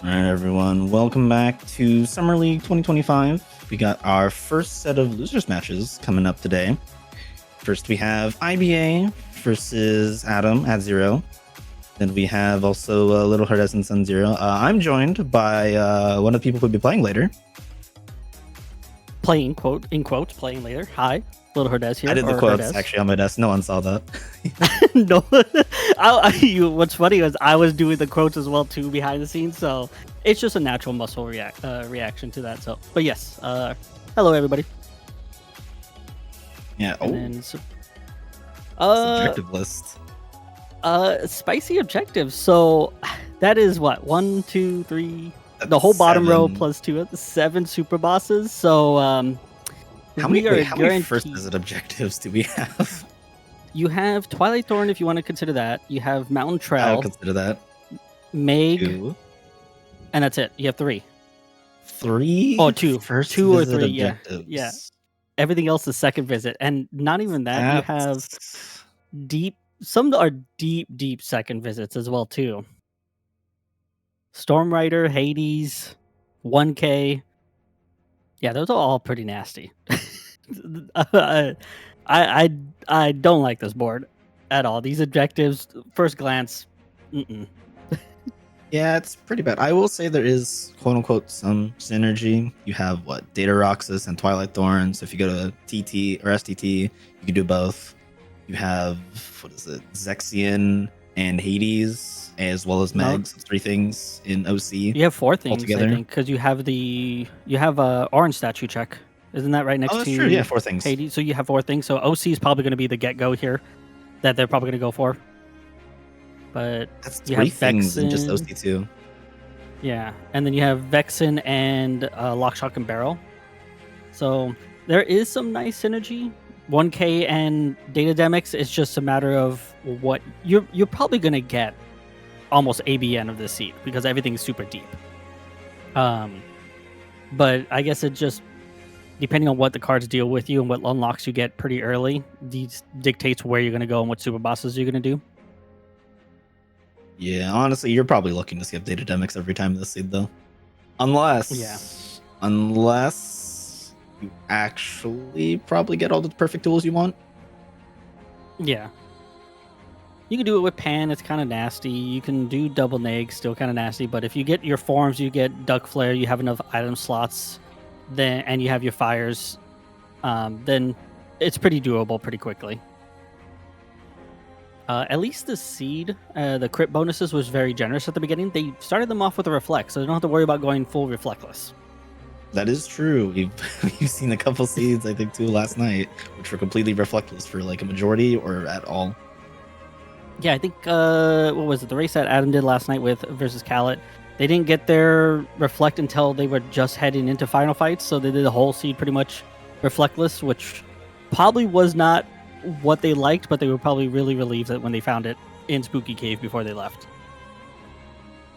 All right, everyone. Welcome back to Summer League 2025. We got our first set of losers matches coming up today. First, we have IBA versus Adam at 0. Then we have also Little Herdez and Sun Zero. I'm joined by one of the people who'll be playing later. Playing, in quotes, playing later. Hi, Little Herdez here. I did the quotes Herdez. actually on my desk. No one saw that. No, what's funny is I was doing the quotes as well too behind the scenes, so it's just a natural muscle reaction to that. So, but yes, hello everybody. Yeah. Subjective list. Spicy objectives. So that is what 1, 2, 3. The whole bottom row plus 2, 7 super bosses. So how many first visit objectives do we have? You have Twilight Thorn if you want to consider that. You have Mountain Trail. I'll consider that. Meg. 2. And that's it. You have 3. 3? Oh, 2. First 2 or 3, objectives. Yeah. Everything else is second visit. And not even that. You have some are deep second visits as well too. Storm Rider, Hades, 1K. Yeah, those are all pretty nasty. I don't like this board at all. These objectives, first glance, Yeah, it's pretty bad. I will say there is quote unquote some synergy. You have Data Roxas and Twilight Thorn. So if you go to TT or STT, you can do both. You have Zexion and Hades, as well as Meg. So 3 things in OC. You have 4 things altogether. I think, because you have a orange statue check. Isn't that right next to? That's true. Yeah, 4 things. Hades. So you have 4 things. So OC is probably going to be the get-go here that they're probably going to go for. But that's 3 things in just OC2. Yeah, and then you have Vexen and Lock, Shock, and Barrel. So there is some nice synergy. 1K and Data Demics, it's just a matter of what you're probably going to get almost ABN of this seed because everything's super deep. But I guess it just, depending on what the cards deal with you and what unlocks you get pretty early, these dictates where you're going to go and what super bosses you're going to do. Yeah, honestly, you're probably looking to skip Data Demics every time this seed, though. Unless you actually probably get all the perfect tools you want. Yeah. You can do it with Pan, it's kind of nasty. You can do double neg, still kind of nasty. But if you get your forms, you get Duck Flare, you have enough item slots, and you have your fires, then it's pretty doable pretty quickly. At least the seed, the crit bonuses was very generous at the beginning. They started them off with a reflect, so they don't have to worry about going full reflectless. That is true. We've seen a couple seeds, I think, too, last night, which were completely reflectless for like a majority or at all. Yeah, I think, what was it? The race that Adam did last night versus Khaled, they didn't get their reflect until they were just heading into final fights, so they did the whole seed pretty much reflectless, which probably was not what they liked, but they were probably really relieved that when they found it in Spooky Cave before they left.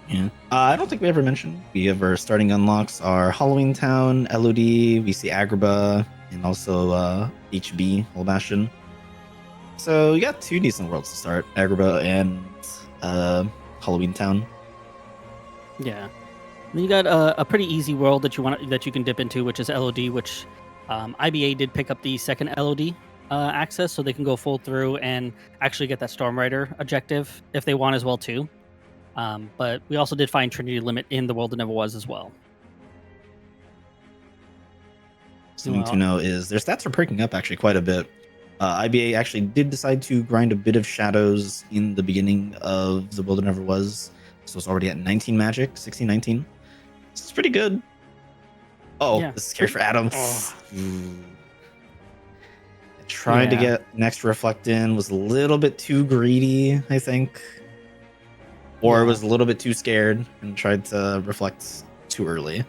Yeah. I don't think we ever mentioned. We have our starting unlocks are Halloween Town, LOD, we see Agrabah, and also HB, Old Bastion. So we got 2 decent worlds to start, Agrabah and Halloween Town. Yeah. Then you got a pretty easy world that you can dip into, which is LOD, which IBA did pick up the second LOD access, so they can go full through and actually get that Storm Rider objective if they want as well too. But we also did find Trinity Limit in the world that never was as well. Something to know is their stats are perking up actually quite a bit. IBA actually did decide to grind a bit of shadows in the beginning of the world that never was, so it's already at 19 magic, 16, 19. This is pretty good. Oh, yeah. This is scary for Adam. Tried to get next reflect in, was a little bit too greedy, I think. Or was a little bit too scared and tried to reflect too early.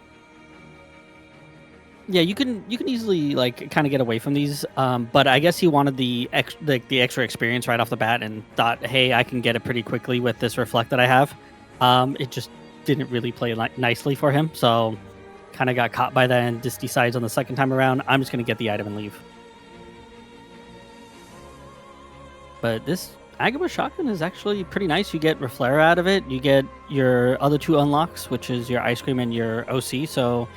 Yeah, you can easily like kind of get away from these, but I guess he wanted the extra experience right off the bat and thought, hey, I can get it pretty quickly with this reflect that I have. It just didn't really play nicely for him, so kind of got caught by that and just decides on the second time around, I'm just going to get the item and leave. But this Agrabah Shotgun is actually pretty nice. You get Reflera out of it. You get your other two unlocks, which is your Ice Cream and your OC. So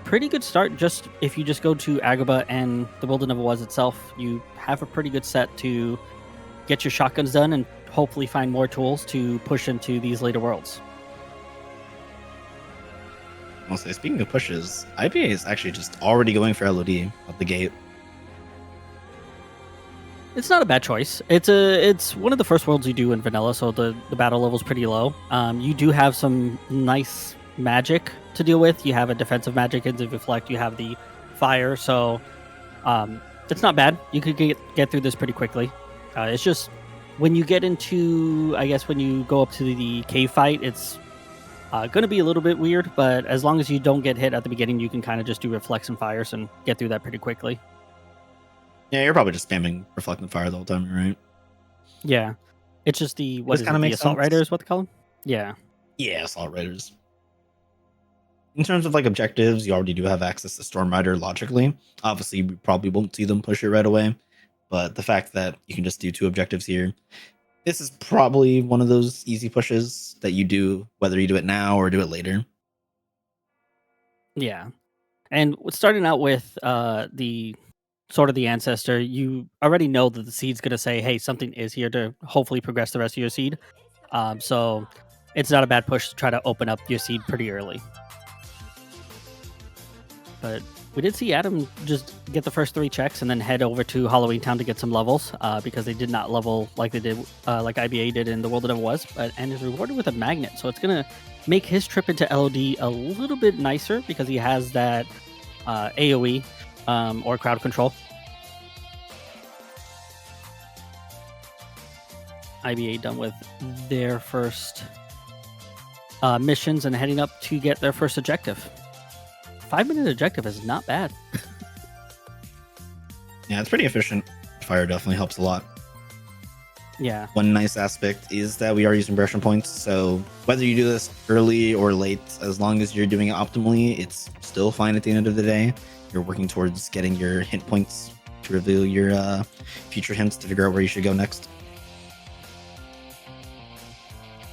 pretty good start. Just if you just go to Agrabah and the World that Never Was itself, you have a pretty good set to get your shotguns done and hopefully find more tools to push into these later worlds. I'll say, speaking of pushes, IBA is actually just already going for LOD at the gate. It's not a bad choice. It's one of the first worlds you do in vanilla, so the battle level's pretty low. You do have some nice magic to deal with. You have a defensive magic into Reflect. You have the fire, so it's not bad. You could get through this pretty quickly. It's just when you get into, I guess, when you go up to the cave fight, it's going to be a little bit weird. But as long as you don't get hit at the beginning, you can kind of just do Reflects and Fires and get through that pretty quickly. Yeah, you're probably just spamming Reflect and Fire the whole time, right? Yeah. It's just the the Assault sense. Rider is what they call them? Yeah. Yeah, Assault Riders. In terms of like objectives, you already do have access to Storm Rider logically. Obviously, we probably won't see them push it right away. But the fact that you can just do 2 objectives here, this is probably one of those easy pushes that you do, whether you do it now or do it later. Yeah. And starting out with the sort of the ancestor, you already know that the seed's going to say, hey, something is here to hopefully progress the rest of your seed. So it's not a bad push to try to open up your seed pretty early. But we did see Adam just get the first 3 checks and then head over to Halloween Town to get some levels because they did not level like they did, like IBA did in the World That Never Was, and is rewarded with a magnet. So it's going to make his trip into LOD a little bit nicer because he has that AoE or crowd control. IBA done with their first missions and heading up to get their first objective. 5-minute objective is not bad. Yeah, it's pretty efficient. Fire definitely helps a lot. Yeah. One nice aspect is that we are using progression points, so whether you do this early or late, as long as you're doing it optimally, it's still fine at the end of the day. You're working towards getting your hint points to reveal your future hints to figure out where you should go next.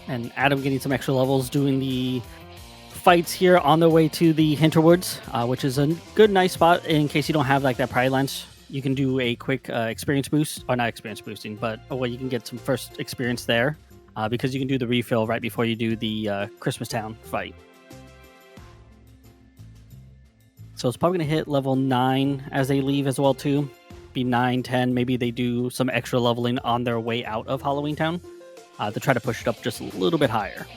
And Adam getting some extra levels doing the fights here on their way to the Hinterwoods, which is a good, nice spot in case you don't have like that Pride Lance. You can do a quick experience boost, or not experience boosting, but you can get some first experience there because you can do the refill right before you do the Christmas Town fight. So it's probably going to hit level 9 as they leave as well too. Be 9, 10, maybe they do some extra leveling on their way out of Halloween Town to try to push it up just a little bit higher.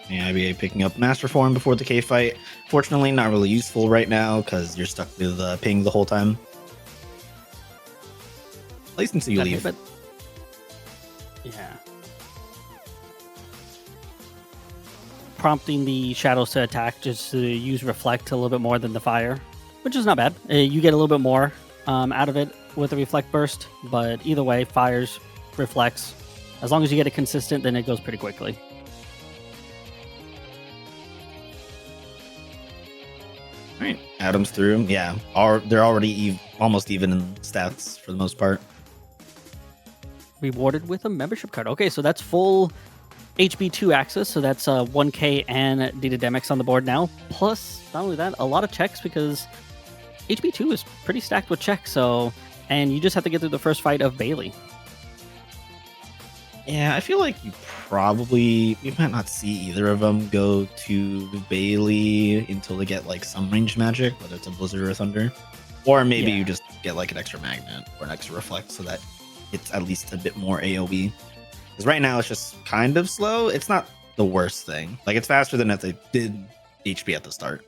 Yeah, IBA picking up Master Form before the cave fight. Fortunately, not really useful right now because you're stuck with ping the whole time. At least until you leave. But yeah. Prompting the shadows to attack just to use Reflect a little bit more than the fire, which is not bad. You get a little bit more out of it with the Reflect burst, but either way, fires, reflects. As long as you get it consistent, then it goes pretty quickly. All right, Adam's through. Yeah, they're already almost even in stats for the most part. Rewarded with a membership card. Okay, so that's full HB2 access. So that's 1K and Data Demics on the board now. Plus, not only that, a lot of checks because HB2 is pretty stacked with checks. So, and you just have to get through the first fight of Bailey. Yeah, I feel like we might not see either of them go to Bailey until they get like some range magic, whether it's a Blizzard or a Thunder. Or maybe you just get like an extra Magnet or an extra Reflect so that it's at least a bit more AoE. Because right now it's just kind of slow. It's not the worst thing. Like it's faster than if they did HP at the start.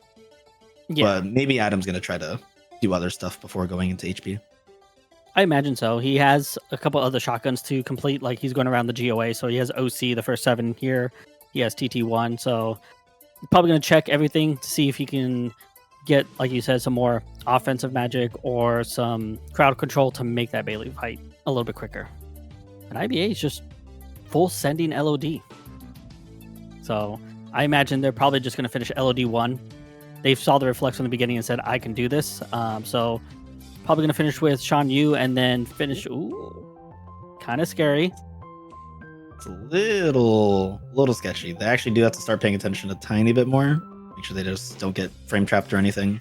Yeah. But maybe Adam's going to try to do other stuff before going into HP. I imagine so. He has a couple other shotguns to complete. Like he's going around the GOA, so he has OC the first 7 here. He has TT1, so he's probably going to check everything to see if he can get, like you said, some more offensive magic or some crowd control to make that Bailey fight a little bit quicker. And IBA is just full sending LOD. So I imagine they're probably just going to finish LOD 1. They saw the reflex from the beginning and said, I can do this. So Probably going to finish with Shan Yu and then finish. Ooh, kind of scary. It's a little sketchy. They actually do have to start paying attention a tiny bit more. Make sure they just don't get frame trapped or anything.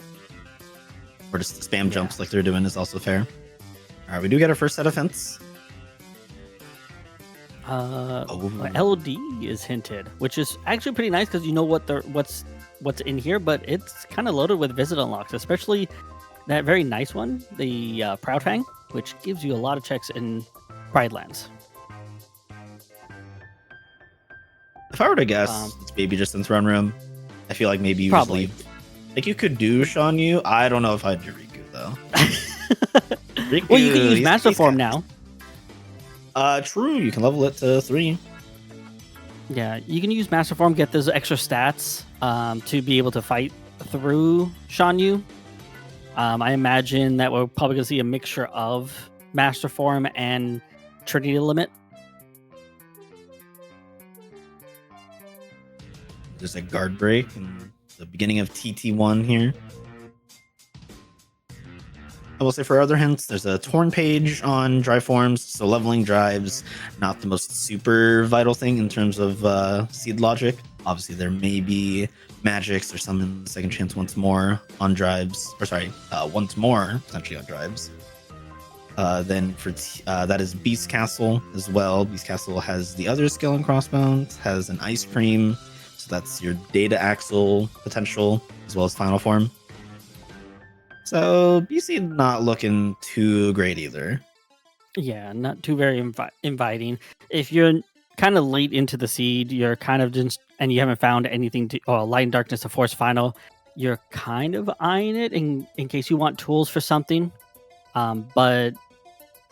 Or just spam jumps like they're doing is also fair. All right, we do get our first set of hints. LOD is hinted, which is actually pretty nice because you know what's in here, but it's kind of loaded with visit unlocks, especially that very nice one, the Proud Fang, which gives you a lot of checks in Pride Lands. If I were to guess, it's maybe just in Throne Room. I feel like maybe you just leave. Like you could do Shan Yu. I don't know if I'd do Riku though. Riku, well, you can use Master Form now. True. You can level it to 3. Yeah, you can use Master Form, get those extra stats to be able to fight through Shan Yu. I imagine that we're probably going to see a mixture of Master Form and Trinity Limit. There's a guard break and the beginning of TT1 here. I will say for other hints, there's a torn page on drive forms, so leveling drives not the most super vital thing in terms of seed logic. Obviously, there may be magics or summon second chance once more on drives, once more potentially on drives. Then for that is Beast Castle as well. Beast Castle has the other skill in Crossbones, has an ice cream, so that's your data axle potential as well as final form. So BC not looking too great either. Yeah, not too very inviting. If you're kind of late into the seed, you're kind of just, and you haven't found anything to, Light and Darkness, a Force Final, you're kind of eyeing it in case you want tools for something. But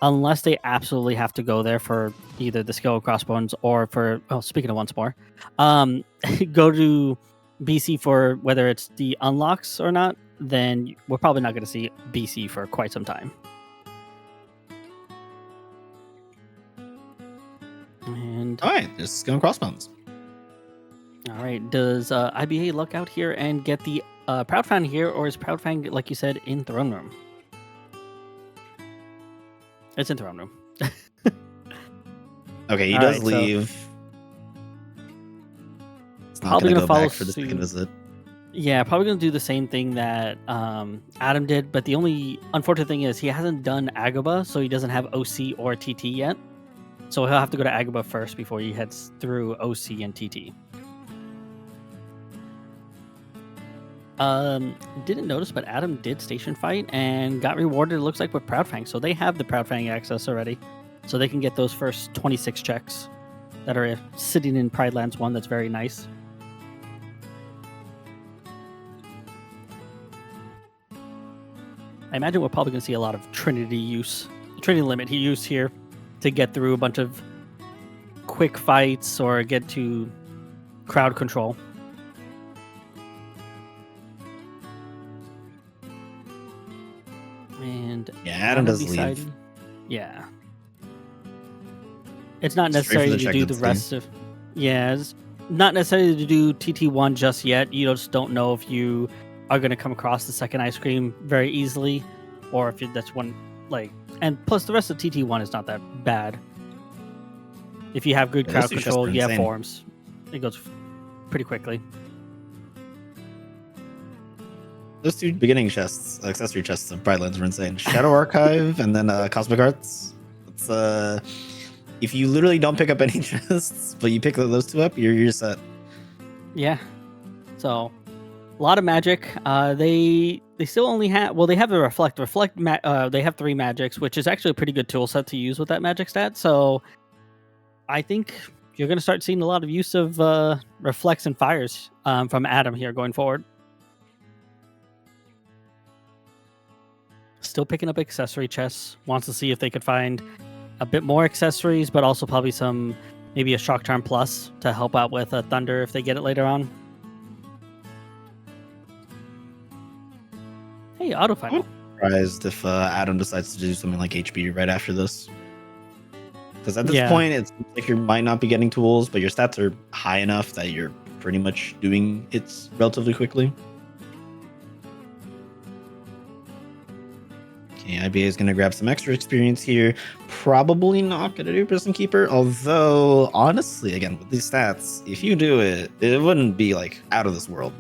unless they absolutely have to go there for either the skill of Crossbones or for, speaking of once more, go to BC for whether it's the unlocks or not, then we're probably not going to see BC for quite some time. And all right, just going Crossbones. All right, does IBA luck out here and get the Proud Fang here, or is Proud Fang, like you said, in Throne Room? It's in Throne Room. Okay, he does leave. So it's not going to go back for the second visit. Yeah, probably going to do the same thing that Adam did, but the only unfortunate thing is he hasn't done Agrabah, so he doesn't have OC or TT yet. So he'll have to go to Agrabah first before he heads through OC and TT. Didn't notice, but Adam did station fight and got rewarded, it looks like, with Proud Fang. So they have the Proud Fang access already. So they can get those first 26 checks that are sitting in Pride Lands 1. That's very nice. I imagine we're probably going to see a lot of Trinity Limit he used here to get through a bunch of quick fights or get to crowd control. And yeah, Adam does leave. Yeah. It's not necessary to do the rest of... Yeah, it's not necessarily to do TT1 just yet. You just don't know if you are going to come across the second ice cream very easily, or if that's one, like... And plus, the rest of TT1 is not that bad. If you have good crowd control, you have forms. It goes pretty quickly. Those two beginning chests, accessory chests of Pride Lands were insane. Shadow Archive and then Cosmic Arts. It's if you literally don't pick up any chests, but you pick those two up, you're set. Yeah. So, a lot of magic. They still only have, they have the Reflect. They have 3 magics, which is actually a pretty good tool set to use with that magic stat. So, I think you're going to start seeing a lot of use of Reflects and Fires from Adam here going forward. Still picking up accessory chests. Wants to see if they could find a bit more accessories, but also probably maybe a Shock Charm Plus to help out with Thunder if they get it later on. Hey, Auto Final. I'm surprised if Adam decides to do something like HP right after this. Because at this point, it's like you might not be getting tools, but your stats are high enough that you're pretty much doing it relatively quickly. Okay, IBA is going to grab some extra experience here. Probably not going to do Prison Keeper, although honestly, again, with these stats, if you do it, it wouldn't be like out of this world.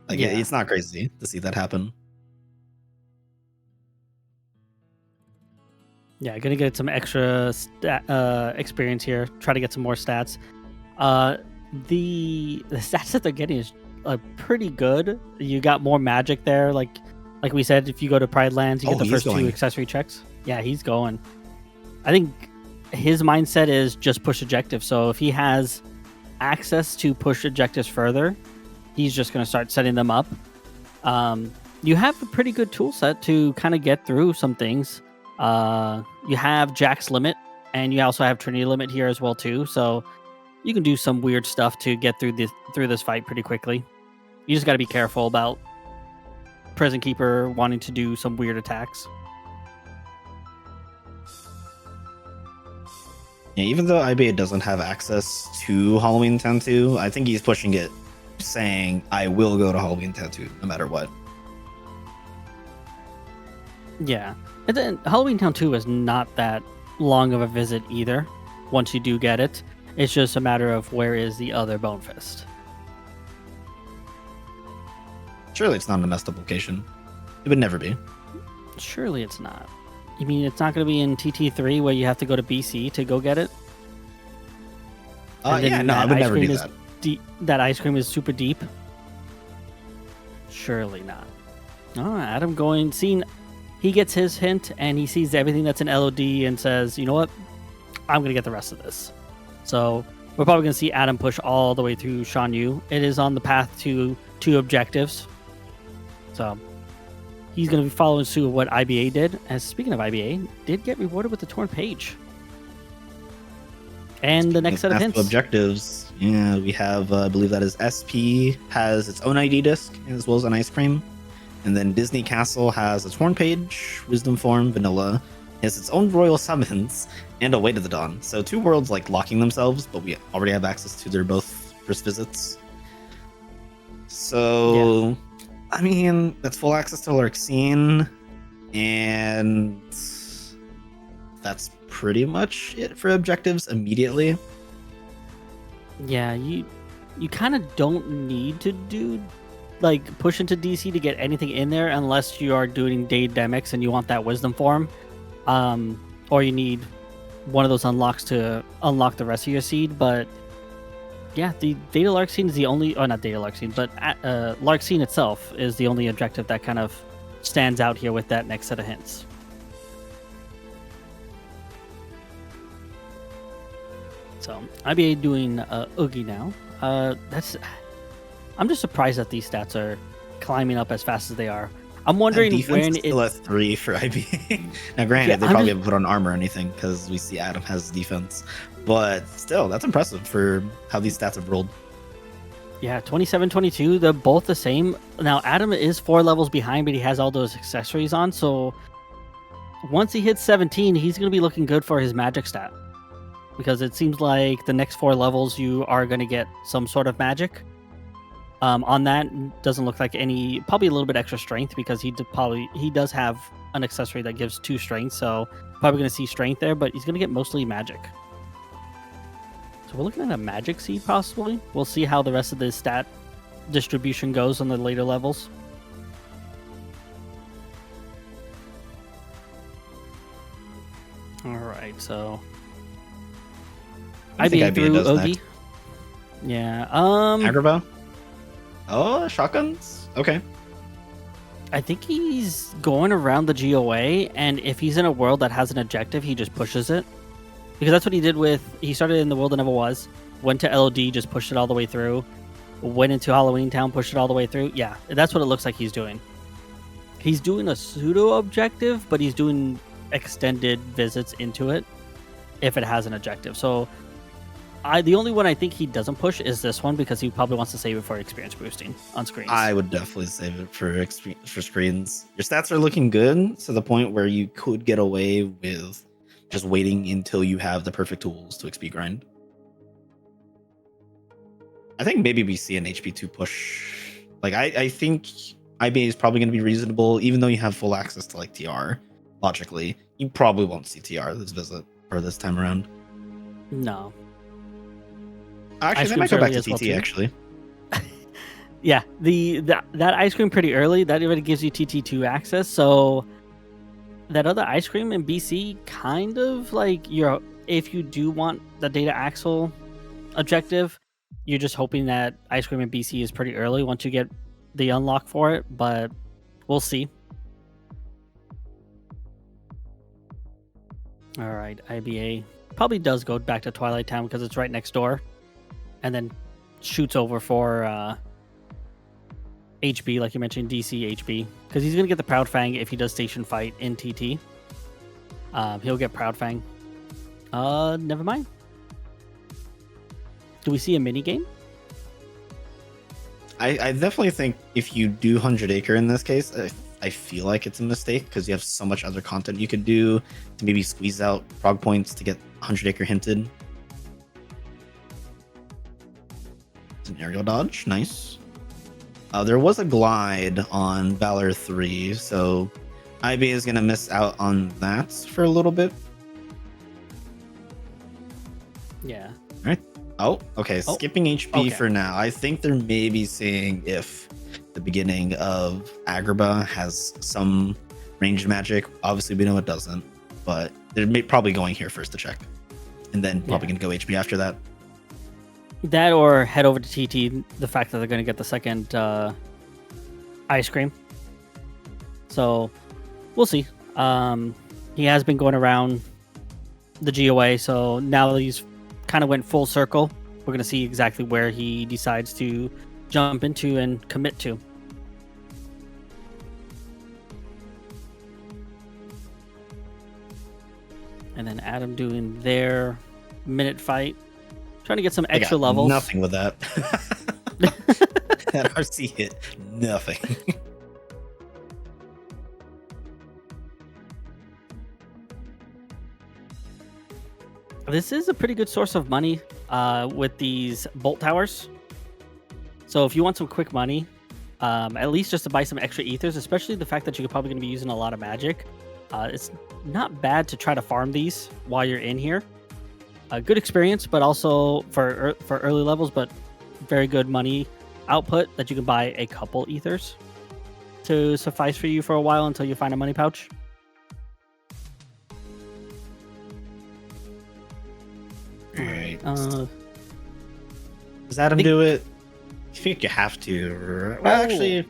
Like it's not crazy to see that happen. Yeah, gonna get some extra experience here. Try to get some more stats. The stats that they're getting is pretty good. You got more magic there. Like we said, if you go to Pride Lands, you get the first 2 accessory checks. Yeah, he's going. I think his mindset is just push objectives. So if he has access to push objectives further, he's just going to start setting them up. You have a pretty good tool set to kind of get through some things. You have Jack's Limit, and you also have Trinity Limit here as well too. So you can do some weird stuff to get through this fight pretty quickly. You just got to be careful about Prison Keeper wanting to do some weird attacks. Yeah, even though IBA doesn't have access to Halloween Town 2, I think he's pushing it, saying, I will go to Halloween Town 2 no matter what. Yeah. And then Halloween Town 2 is not that long of a visit either, once you do get it. It's just a matter of where is the other Bone Fist. Surely it's not a messed up location. It would never be. Surely it's not. You mean it's not going to be in TT3 where you have to go to BC to go get it? Yeah, no, I would never do that. That ice cream is super deep? Surely not. Oh, Adam seeing... He gets his hint, and he sees everything that's in LOD and says, you know what? I'm going to get the rest of this. So we're probably going to see Adam push all the way through Shan Yu. It is on the path to 2 objectives. So he's going to be following suit of what IBA did. And speaking of IBA, did get rewarded with the Torn Page. And the next set of hints. Objectives. Yeah, we have, I believe that is SP, has its own ID disc, as well as an ice cream. And then Disney Castle has a Torn Page, Wisdom Form, Vanilla. It has its own Royal Summons, and a Way to the Dawn. So 2 worlds like locking themselves, but we already have access to their both first visits. So, yeah. I mean, that's full access to Larxene, and that's pretty much it for objectives immediately. Yeah, you kind of don't need to do push into DC to get anything in there unless you are doing Daedemics and you want that Wisdom Form, or you need one of those unlocks to unlock the rest of your seed. But yeah, the Data Larxene is the only, not Data Larxene, but Larxene itself is the only objective that kind of stands out here with that next set of hints. So IBA doing Oogie now. I'm just surprised that these stats are climbing up as fast as they are. I'm wondering when it's still at 3 for IBA. Now, granted, they probably haven't put on armor or anything because we see Adam has defense, but still, that's impressive for how these stats have rolled. Yeah, 27-22. They're both the same. Now, Adam is 4 levels behind, but he has all those accessories on. So once he hits 17, he's going to be looking good for his magic stat, because it seems like the next 4 levels you are going to get some sort of magic. On that, doesn't look like any, probably a little bit extra strength, because he does have an accessory that gives 2 strength, so probably going to see strength there, but he's going to get mostly magic. So we're looking at a magic seed possibly. We'll see how the rest of the stat distribution goes on the later levels. All right, so IBA through Oogie. Next. Yeah. Agrabah? Oh, shotguns? Okay. I think he's going around the GOA, and if he's in a world that has an objective, he just pushes it. Because that's what he did he started in the world that never was, went to LOD, just pushed it all the way through, went into Halloween Town, pushed it all the way through. Yeah, that's what it looks like he's doing. He's doing a pseudo-objective, but he's doing extended visits into it if it has an objective. So the only one I think he doesn't push is this one, because he probably wants to save it for experience boosting on screens. I would definitely save it for screens. Your stats are looking good to the point where you could get away with just waiting until you have the perfect tools to XP grind. I think maybe we see an HP2 push. Like I think IBA is probably going to be reasonable, even though you have full access to like TR. logically, you probably won't CTR this visit or this time around. No. Actually, Ice they cream might go back early to as well, TT, too. actually. Yeah, that ice cream pretty early, that already gives you TT2 access, so that other ice cream in BC kind of like if you do want the data axle objective, you're just hoping that ice cream in BC is pretty early once you get the unlock for it, but we'll see. All right, IBA probably does go back to Twilight Town because it's right next door, and then shoots over for HB, like you mentioned, DC HB, because he's gonna get the Proud Fang if he does station fight in TT. He'll get Proud Fang. Never mind. Do we see a mini game? I definitely think if you do 100 Acre in this case, I feel like it's a mistake because you have so much other content you could do to maybe squeeze out frog points to get 100 Acre hinted. It's an aerial dodge, nice. There was a glide on Valor 3, so IB is going to miss out on that for a little bit. Yeah. All right. Oh, okay. Oh, Skipping HB okay. for now. I think they're maybe seeing if the beginning of Agrabah has some ranged magic. Obviously, we know it doesn't, but they're probably going here first to check, and then probably going to go HB after that. That or head over to TT, the fact that they're going to get the second ice cream. So we'll see. He has been going around the GOA, so now that he's kind of went full circle, we're going to see exactly where he decides to jump into and commit to. And then Adam doing their minute fight. Trying to get some extra levels. Nothing with that. That RC hit nothing. This is a pretty good source of money with these bolt towers. So if you want some quick money, at least just to buy some extra ethers, especially the fact that you're probably going to be using a lot of magic, it's not bad to try to farm these while you're in here. A good experience, but also for early levels, but very good money output that you can buy a couple ethers to suffice for you for a while until you find a money pouch. All right. Does Adam do it? I think you have to. Well, actually,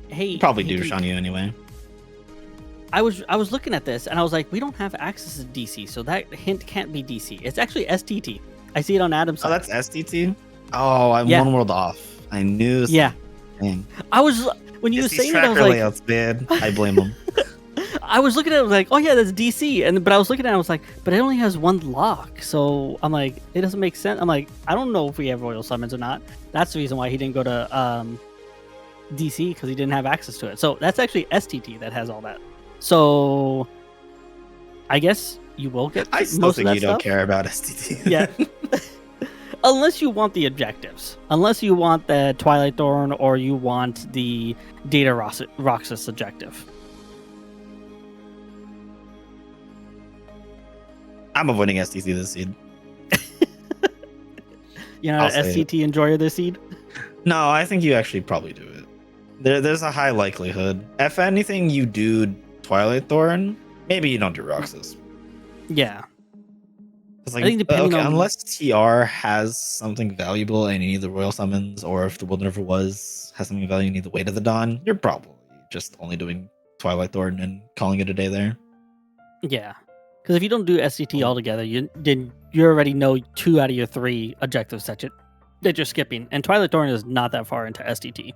hey, probably douche on you anyway. I was looking at this and I was like, we don't have access to DC, so that hint can't be DC. It's actually STT. I see it on Adam's side. Oh, that's STT? Oh, I'm one world off. I knew. Yeah. Dang. I was when you were saying it, I was like, layouts, man. I blame them. I was looking at it, I was like, oh yeah, that's DC, but I was looking at it, I was like, but it only has one lock, so I'm like, it doesn't make sense. I'm like, I don't know if we have royal summons or not. That's the reason why he didn't go to DC, because he didn't have access to it. So that's actually STT that has all that. So I guess you will get I still most think of that you stuff. don't care about STT. Yeah. Unless you want the objectives. Unless you want the Twilight Thorn or you want the Data Roxas objective. I'm avoiding STT this seed. You're not an STT enjoyer this seed? No, I think you actually probably do it. There's a high likelihood. If anything, you do Twilight Thorn. Maybe you don't do Roxas. Yeah. Like, I think depending on... unless TR has something valuable and you need the Royal Summons, or if the World Never has something valuable, you need the Weight of the Dawn, you're probably just only doing Twilight Thorn and calling it a day there. Yeah. Because if you don't do SCT altogether, you already know 2 out of your 3 objectives that you're skipping. And Twilight Thorn is not that far into STT.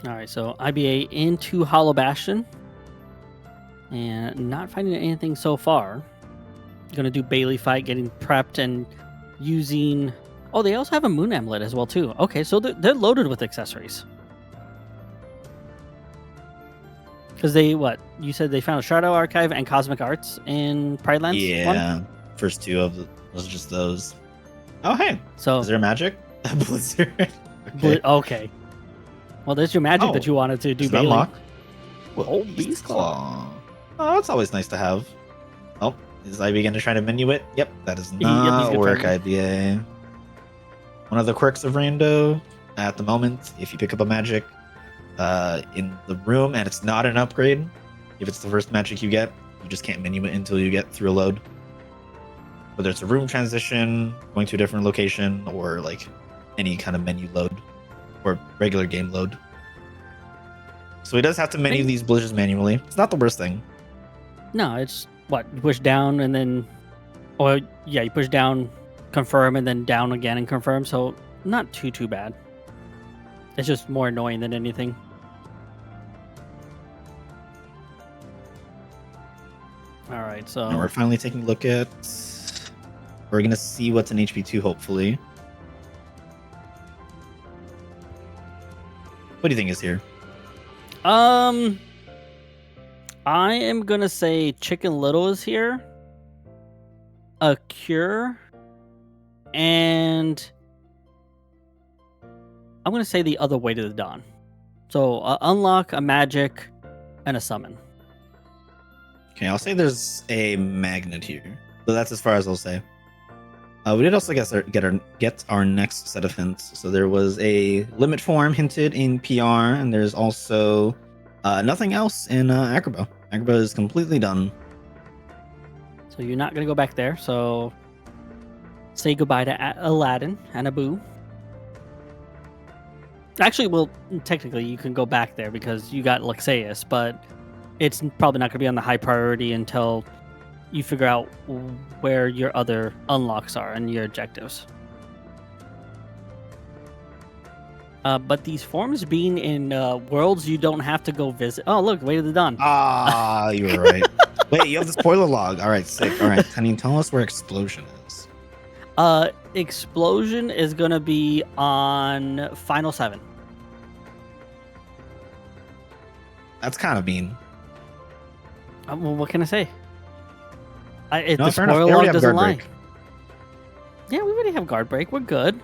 Alright, so IBA into Hollow Bastion. And not finding anything so far. Gonna do Bailey fight, getting prepped and using... Oh, they also have a Moon Amulet as well, too. Okay, so they're loaded with accessories. Because you said they found a Shardo Archive and Cosmic Arts in Pride Lands? Yeah, first 2 of those are just those. Oh, hey. So, is there magic? Blizzard. Okay. Okay. Well, there's your magic that you wanted to do, Does it Bailey. unlock? Oh, Beast Claw. Oh, that's always nice to have. Oh, is IB going to try to menu it? Yep, that does Yep, he's not gonna work, try IBA. One of the quirks of Rando at the moment, if you pick up a magic in the room and it's not an upgrade, if it's the first magic you get, you just can't menu it until you get through a load. Whether it's a room transition, going to a different location, or like any kind of menu load or regular game load. So he does have to menu these blizzards manually. It's not the worst thing. No, it's what? You push down and then... Or, yeah, you push down, confirm, and then down again and confirm. So, not too bad. It's just more annoying than anything. All right, so... Now we're finally taking a look at... We're going to see what's in HP2, hopefully. What do you think is here? I am gonna say Chicken Little is here, a cure, and I'm gonna say the other way to the dawn. So unlock a magic and a summon. Okay, I'll say there's a magnet here, but that's as far as I'll say. We did also get our next set of hints. So there was a limit form hinted in PR, and there's also nothing else in Agrabah. Agrabah is completely done. So you're not gonna go back there. So say goodbye to Aladdin and Abu. Actually, well, technically you can go back there because you got Lexaeus, but it's probably not gonna be on the high priority until you figure out where your other unlocks are and your objectives. But these forms being in worlds you don't have to go visit. Oh, look, Way to the Dawn. Ah, you were right. Wait, you have the spoiler log. All right, sick. All right, can you tell us where Explosion is? Explosion is going to be on Final 7. That's kind of mean. Well, what can I say? No, the fair enough. spoiler They already log have doesn't guard lie. break. Yeah, we already have guard break. We're good.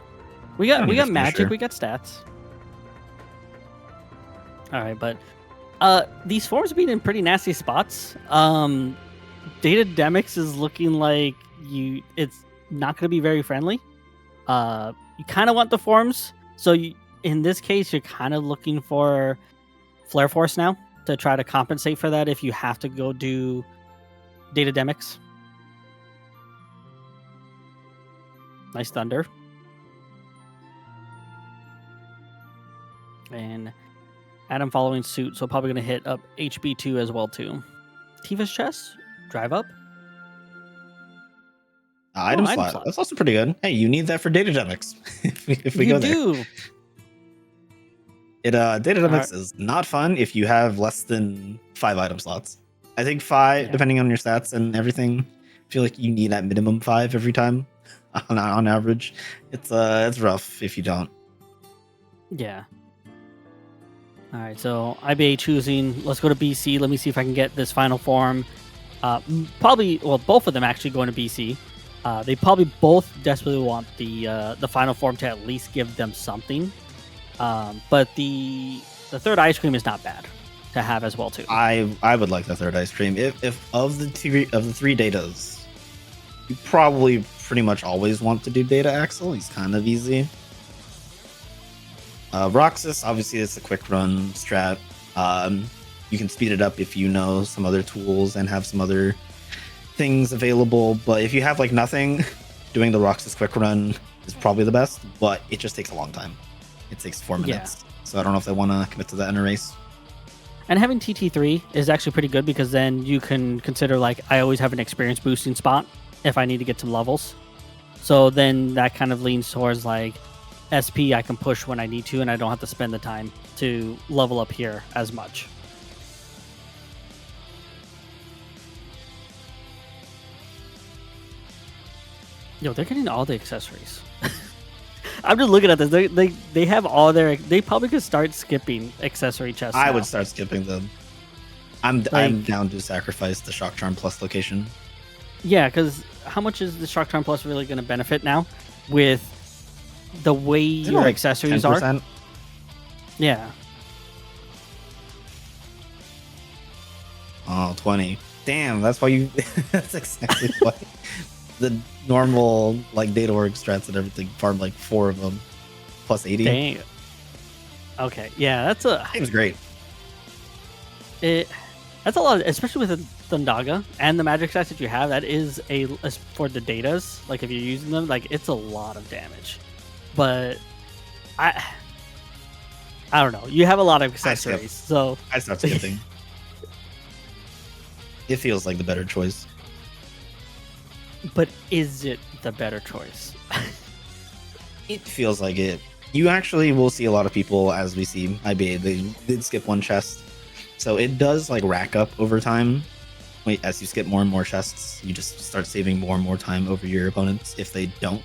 We I got mean, magic. sure. We got stats. All right, but these forms being in pretty nasty spots. Data Demix is looking like it's not going to be very friendly. You kind of want the forms, so in this case, you're kind of looking for Flare Force now to try to compensate for that if you have to go do Data Demix. Nice Thunder. And Adam following suit, so probably going to hit up HB2 as well too. Tifa's chest, drive up. Item slot. That's also pretty good. Hey, you need that for data dynamics. if we go there. You do. Data dynamics is not fun if you have less than 5 item slots. I think 5, depending on your stats and everything. I feel like you need at minimum 5 every time on average. It's rough if you don't. Yeah. All right, so IBA choosing. Let's go to BC. Let me see if I can get this final form. Probably, well, both of them actually going to BC. They probably both desperately want the final form to at least give them something. But the third ice cream is not bad to have as well too. I would like the third ice cream. If of the 3 datas, you probably pretty much always want to do Data Axel. He's kind of easy. Roxas, obviously, it's a quick run strat. You can speed it up if you know some other tools and have some other things available. But if you have like nothing, doing the Roxas quick run is probably the best. But it just takes a long time. It takes 4 minutes. Yeah. So I don't know if they want to commit to that in a race. And having TT3 is actually pretty good because then you can consider like I always have an experience boosting spot if I need to get some levels. So then that kind of leans towards like SP I can push when I need to, and I don't have to spend the time to level up here as much. Yo, they're getting all the accessories. I'm just looking at this. They have all their. They probably could start skipping accessory chests. I would start skipping them. I'm down to sacrifice the Shock Charm Plus location. Yeah, because how much is the Shock Charm Plus really going to benefit now with the way Isn't it your like accessories are. 10%? Yeah. Oh, 20. Damn, that's why you. That's exactly why the normal like data org strats and everything farm like 4 of them plus 80. Dang. Okay. Yeah, that's Seems great. that's a lot, especially with the Thundaga and the magic stats that you have. That is as for the datas. Like if you're using them, like it's a lot of damage. But I don't know. You have a lot of accessories, so I stopped skipping. It feels like the better choice. But is it the better choice? It feels like it. You actually will see a lot of people, as we see IBA, they did skip one chest. So it does like rack up over time. Wait, as you skip more and more chests, you just start saving more and more time over your opponents if they don't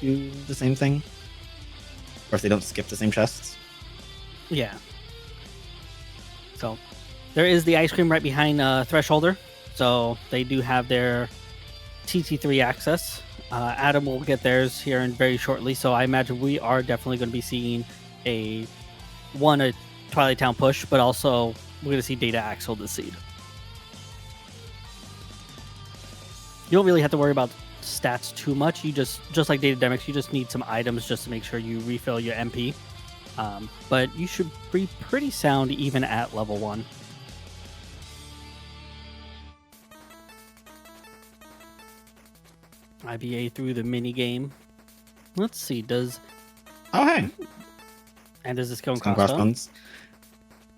do the same thing. Or if they don't skip the same chests. Yeah. So there is the ice cream right behind Thresholder. So they do have their TT3 access. Adam will get theirs here in very shortly. So I imagine we are definitely going to be seeing a Twilight Town push, but also we're going to see Data Axle the seed. You don't really have to worry about stats too much. You just like Data Demics, you just need some items just to make sure you refill your MP. But you should be pretty sound even at level 1. IBA through the mini game. Let's see. Does hey, and does this go in Stone crossbones?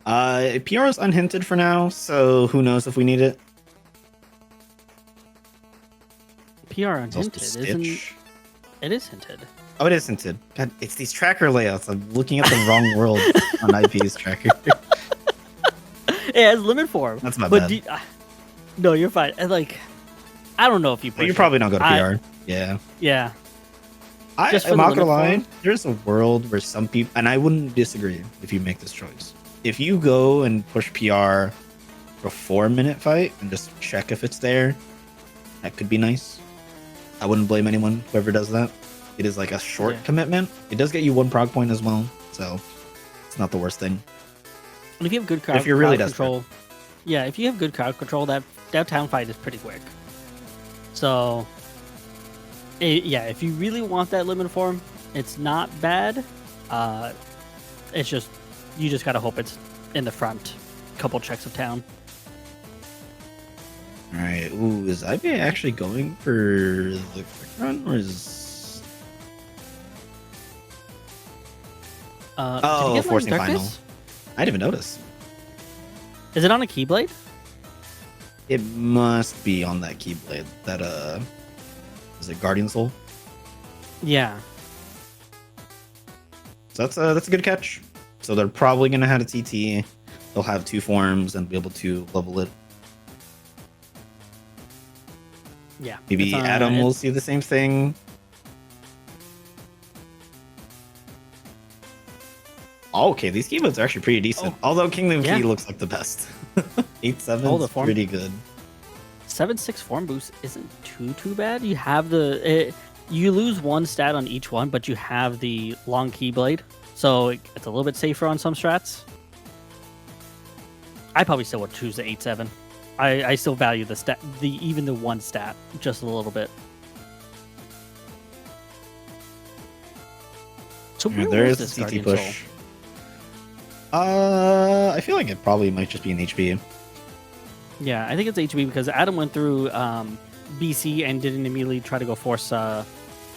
Crossbones. PR is unhinted for now, so who knows if we need it. PR It's also unhinted, Stitch. isn't it? Is hinted. Oh, it is hinted. God, it's these tracker layouts. I'm looking at the wrong world on IP's tracker. It has limit form. That's my but bad. No, you're fine. I don't know if you. But you probably don't go to PR. Yeah. Yeah. I'm Just for not the gonna limit lie. form? There's a world where some people, and I wouldn't disagree if you make this choice. If you go and push PR before a minute fight and just check if it's there, that could be nice. I wouldn't blame anyone whoever does that. It is like a short commitment. It does get you 1 prog point as well, so it's not the worst thing. And if you have good crowd, If you're really control, yeah, if you have good crowd control, that town fight is pretty quick. So, if you really want that limit form, it's not bad. It's just you just gotta hope it's in the front couple checks of town. All right. Ooh, is IBA actually going for the quick run, or is? Did he get forcing Light final. Darkness? I didn't even notice. Is it on a Keyblade? It must be on that Keyblade. That is it Guardian Soul? Yeah. So that's a good catch. So they're probably gonna have a TT. They'll have 2 forms and be able to level it. Yeah. Maybe Adam will see the same thing. Oh, okay, these Keyblades are actually pretty decent. Although Kingdom Key looks like the best. 8/7 is pretty good. 7/6 form boost isn't too bad. You have you lose 1 stat on each one, but you have the long Keyblade, so it's a little bit safer on some strats. I probably still would choose the 8/7. I still value the stat, even the 1 stat, just a little bit. So There is a CT push. I feel like it probably might just be an HB. Yeah, I think it's HB because Adam went through BC and didn't immediately try to go force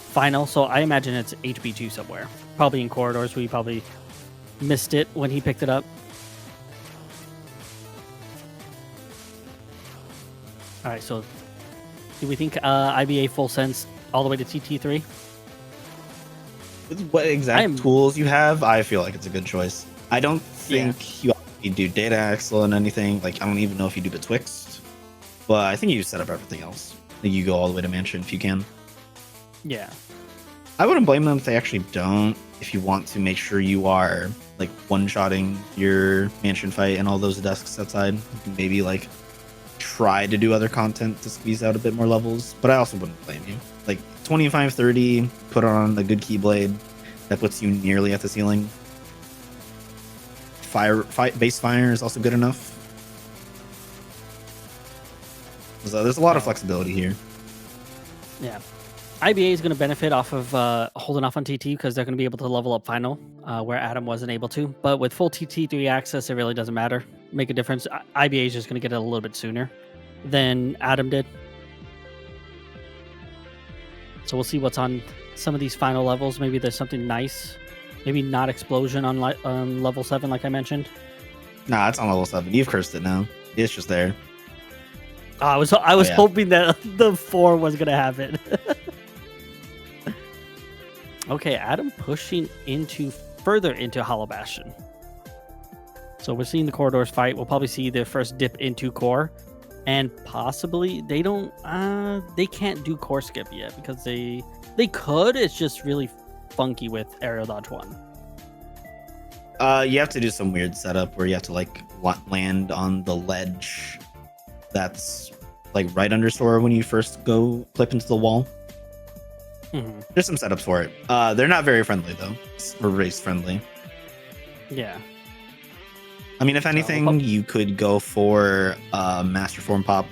final, so I imagine it's HB2 somewhere. Probably in corridors where he probably missed it when he picked it up. All right, so do we think IBA full sense all the way to TT3? With what exact tools you have, I feel like it's a good choice. I don't think you do Data Axle and anything. Like, I don't even know if you do Betwixt, but I think you set up everything else. I think you go all the way to Mansion if you can. Yeah. I wouldn't blame them if they actually don't. If you want to make sure you are like one-shotting your Mansion fight and all those desks outside, you can maybe like try to do other content to squeeze out a bit more levels. But I also wouldn't blame you. Like 25-30, put on a good Keyblade, That puts you nearly at the ceiling. Base fire is also good enough. So there's a lot of flexibility here. Yeah. IBA is going to benefit off of holding off on TT because they're going to be able to level up final, where Adam wasn't able to. But with full TT3 access, it really doesn't matter. Make a difference. IBA is just going to get it a little bit sooner than Adam did. So we'll see what's on some of these final levels. Maybe there's something nice. Maybe not explosion on level 7, like I mentioned. Nah, it's on level 7. You've cursed it now. It's just there. I was hoping that the 4 was going to have it. Okay, Adam pushing further into Hollow Bastion. So we're seeing the corridors fight. We'll probably see their first dip into core, and possibly they can't do core skip yet because they could. It's just really funky with aerial dodge 1. You have to do some weird setup where you have to like land on the ledge that's like right under Sora when you first go clip into the wall. Mm-hmm. There's some setups for it. They're not very friendly though, or race friendly. Yeah. I mean, if anything, you could go for Master Form Pop.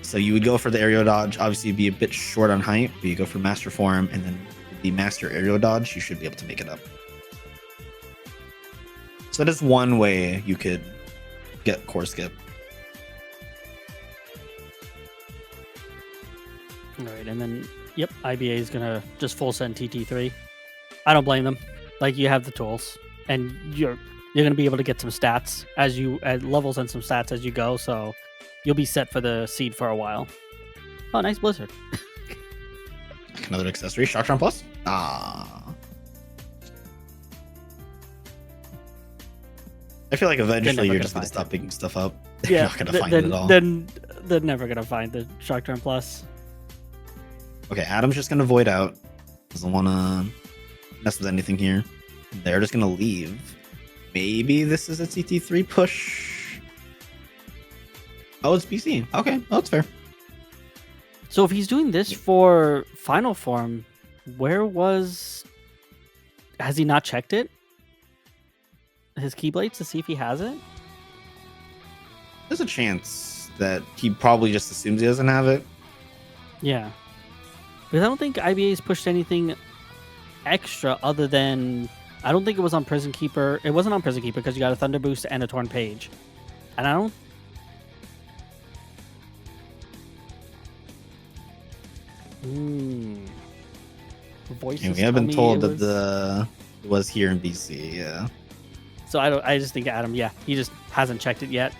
So you would go for the aerial dodge. Obviously, you'd be a bit short on height, but you go for Master Form, and then the Master Aerial Dodge, you should be able to make it up. So that is one way you could get core skip. All right, and then, yep, IBA is going to just full send TT3. I don't blame them. Like, you have the tools, and you're going to be able to get some stats as you add levels and some stats as you go, so you'll be set for the seed for a while. Oh, nice Blizzard. Another accessory, Shocktron Plus. Ah. I feel like eventually you're just going to stop picking stuff up. You're not going to find it at all. Then they're never going to find the Shockturn Plus. Okay, Adam's just going to void out. Doesn't want to mess with anything here. They're just going to leave. Maybe this is a TT3 push. Oh, it's BC. Okay, oh, that's fair. So if he's doing this for final form, has he not checked it? His Keyblades to see if he has it? There's a chance that he probably just assumes he doesn't have it. Yeah. Because I don't think IBA's pushed anything extra other than... I don't think it was on Prison Keeper. It wasn't on Prison Keeper because you got a Thunder Boost and a Torn Page. And I don't... Voices we have been told that it was here in BC, yeah. So I just think Adam, he just hasn't checked it yet.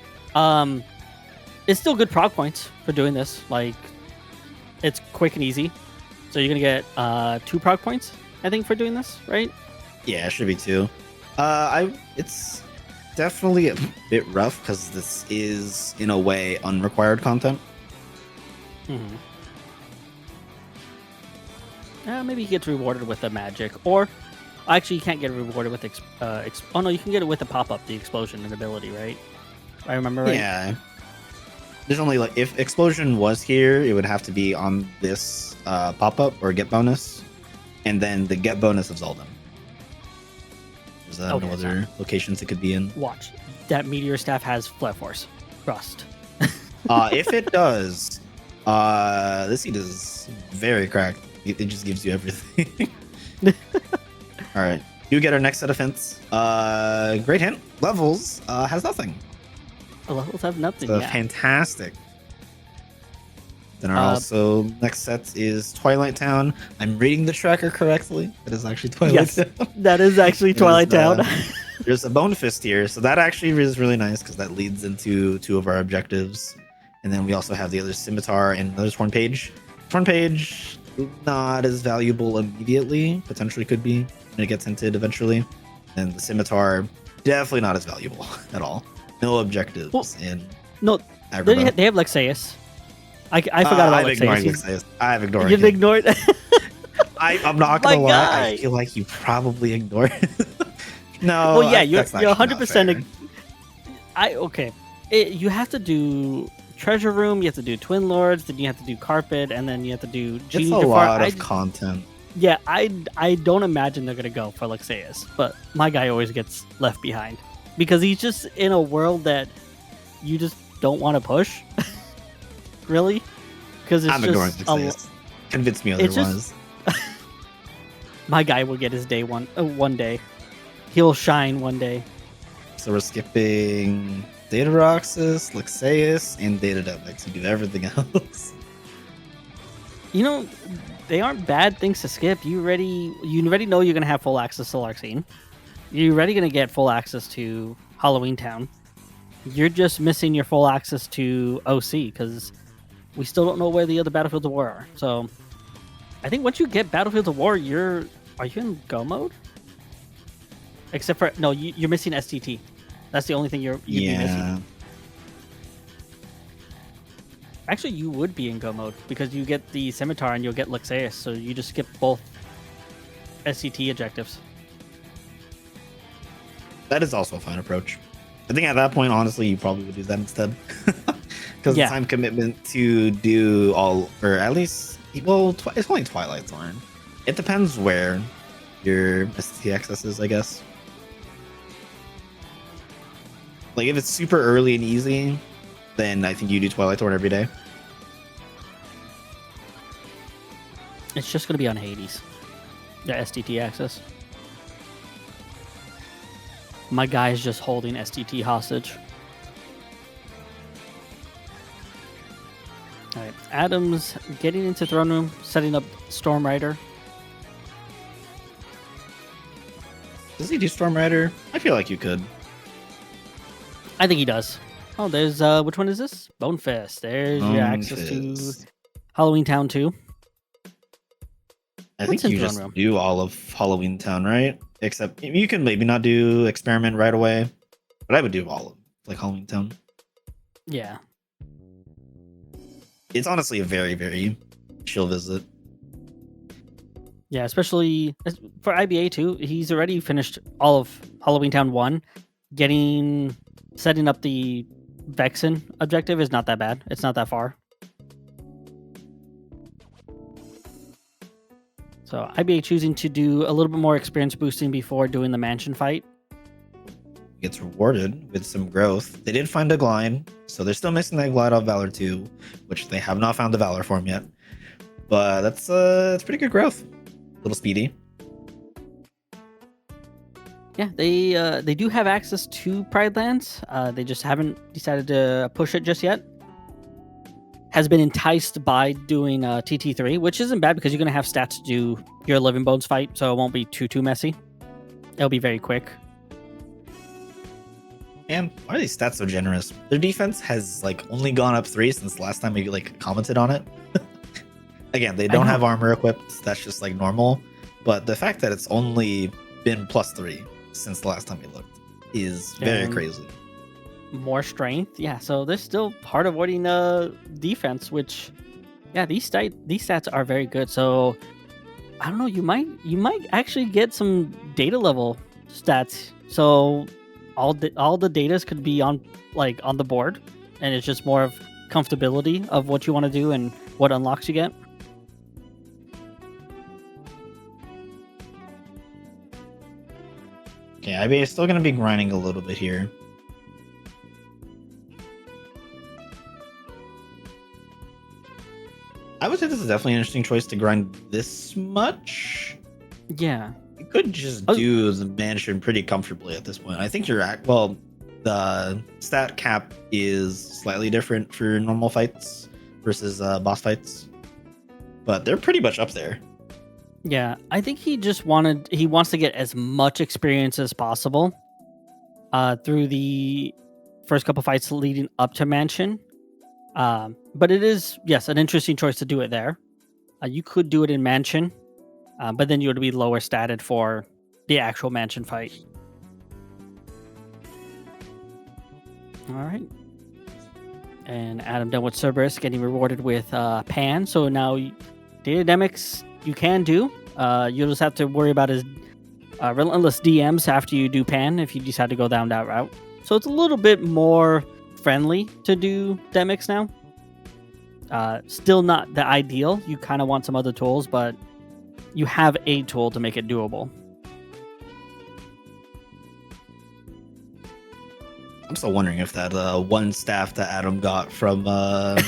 It's still good proc points for doing this. Like, it's quick and easy. So you're gonna get 2 proc points, I think, for doing this, right? Yeah, it should be 2. It's definitely a bit rough because this is in a way unrequired content. Mm-hmm. Maybe he gets rewarded with the magic, or actually you can't get rewarded with oh no, you can get it with the pop-up, the explosion and ability, right? I remember right? Yeah. There's only like, if explosion was here, it would have to be on this pop-up or get bonus, and then the get bonus of Zoldan. There's no other locations it could be in. Watch, that meteor staff has Flare Force, Rust. If it does, this seed is very cracked. It just gives you everything. All right, you get our next set of hints. Great hint. Levels has nothing. Levels have nothing. So fantastic. Then our also next set is Twilight Town. I'm reading the tracker correctly. It is actually Twilight Town. That is actually Twilight Town. There's a Bone Fist here, so that actually is really nice because that leads into 2 of our objectives. And then we also have the other Scimitar and another Torn Page. Torn Page, not as valuable immediately. Potentially could be when it gets hinted eventually. And the Scimitar, definitely not as valuable at all. No objectives in Agrabah. They have Lexaeus. I forgot about Lexaeus. I've ignored You've ignored. I'm not gonna lie. I feel like you probably ignored it. No. Well, yeah, you're 100%. You have to do Treasure Room. You have to do Twin Lords. Then you have to do Carpet, and then you have to do Genie. It's a lot of content. Yeah, I don't imagine they're gonna go for Lexaeus, but my guy always gets left behind because he's just in a world that you just don't want to push, really, because it's I'm ignoring just Lexaeus. Convince me it's otherwise. just my guy will get his day one day. He'll shine one day. So we're skipping Data Roxas, Lexaeus, and Data Demix. We do everything else. You know, they aren't bad things to skip. You already know you're gonna have full access to Larxene. You're already gonna get full access to Halloween Town. You're just missing your full access to OC because we still don't know where the other Battlefields of War are. So I think once you get Battlefields of War, are you in Go mode? Except for no, you're missing STT. That's the only thing you'd be missing. Actually, you would be in Go mode because you get the Scimitar and you'll get Lexaeus, so you just skip both SCT objectives. That is also a fine approach. I think at that point, honestly, you probably would do that instead. Because the time commitment to do all, or at least, well, it's only Twilight Thorn. It depends where your SCT access is, I guess. Like, if it's super early and easy, then I think you do Twilight Thorn every day. It's just going to be on Hades. Yeah, STT access. My guy is just holding STT hostage. Alright, Adam's getting into Throne Room, setting up Storm Rider. Does he do Storm Rider? I feel like you could. I think he does. Oh, there's, which one is this? Bone Fist. There's your access to Halloween Town 2. I think you just do all of Halloween Town, right? Except you can maybe not do Experiment right away, but I would do all of like Halloween Town. Yeah. It's honestly a very, very chill visit. Yeah, especially for IBA too. He's already finished all of Halloween Town 1. Setting up the Vexen objective is not that bad. It's not that far. So IBA choosing to do a little bit more experience boosting before doing the mansion fight. Gets rewarded with some growth. They did find a glide, so they're still missing that glide off Valor 2, which they have not found the Valor form yet. But that's pretty good growth. A little speedy. Yeah, they do have access to Pride Lands. They just haven't decided to push it just yet. Has been enticed by doing TT3, which isn't bad because you're going to have stats to do your Living Bones fight, so it won't be too messy. It'll be very quick. And why are these stats so generous? Their defense has like only gone up 3 since the last time we like commented on it. Again, they don't have armor equipped. That's just like normal. But the fact that it's only been +3 since the last time we looked is very crazy. More strength, yeah. So they're still hard avoiding defense, which, yeah, these stats are very good. So I don't know, you might actually get some data level stats. So all the datas could be on the board, and it's just more of comfortability of what you want to do and what unlocks you get. Okay, IBA is still going to be grinding a little bit here. I would say this is definitely an interesting choice to grind this much. Yeah. You could just do the mansion pretty comfortably at this point. I think you're at, well, the stat cap is slightly different for normal fights versus boss fights, but they're pretty much up there. Yeah, I think he wants to get as much experience as possible through the first couple fights leading up to mansion. But it is, yes, an interesting choice to do it there. You could do it in mansion, but then you would be lower statted for the actual mansion fight. All right. And Adam done with Cerberus, getting rewarded with Pan. So now Datademics you can do. You'll just have to worry about his relentless DMs after you do Pan if you decide to go down that route. So it's a little bit more friendly to do Demix now. Still not the ideal. You kind of want some other tools, but you have a tool to make it doable. I'm still wondering if that one staff that Adam got from the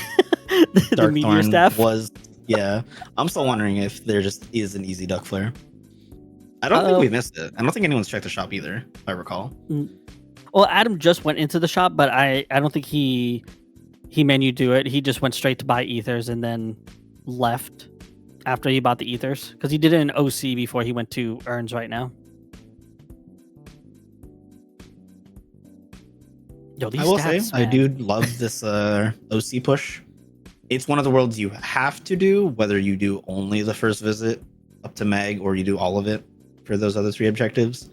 meteor Darkthorn staff was, yeah. I'm still wondering if there just is an easy duck flare. I don't think we missed it. I don't think anyone's checked the shop either, if I recall. Well, Adam just went into the shop, but I don't think he menu do it. He just went straight to buy ethers and then left after he bought the ethers, because he did it in OC before he went to earns right now. Yo, these I will stats, say, I man. do love this OC push. It's one of the worlds you have to do, whether you do only the first visit up to Mag or you do all of it for those other 3 objectives.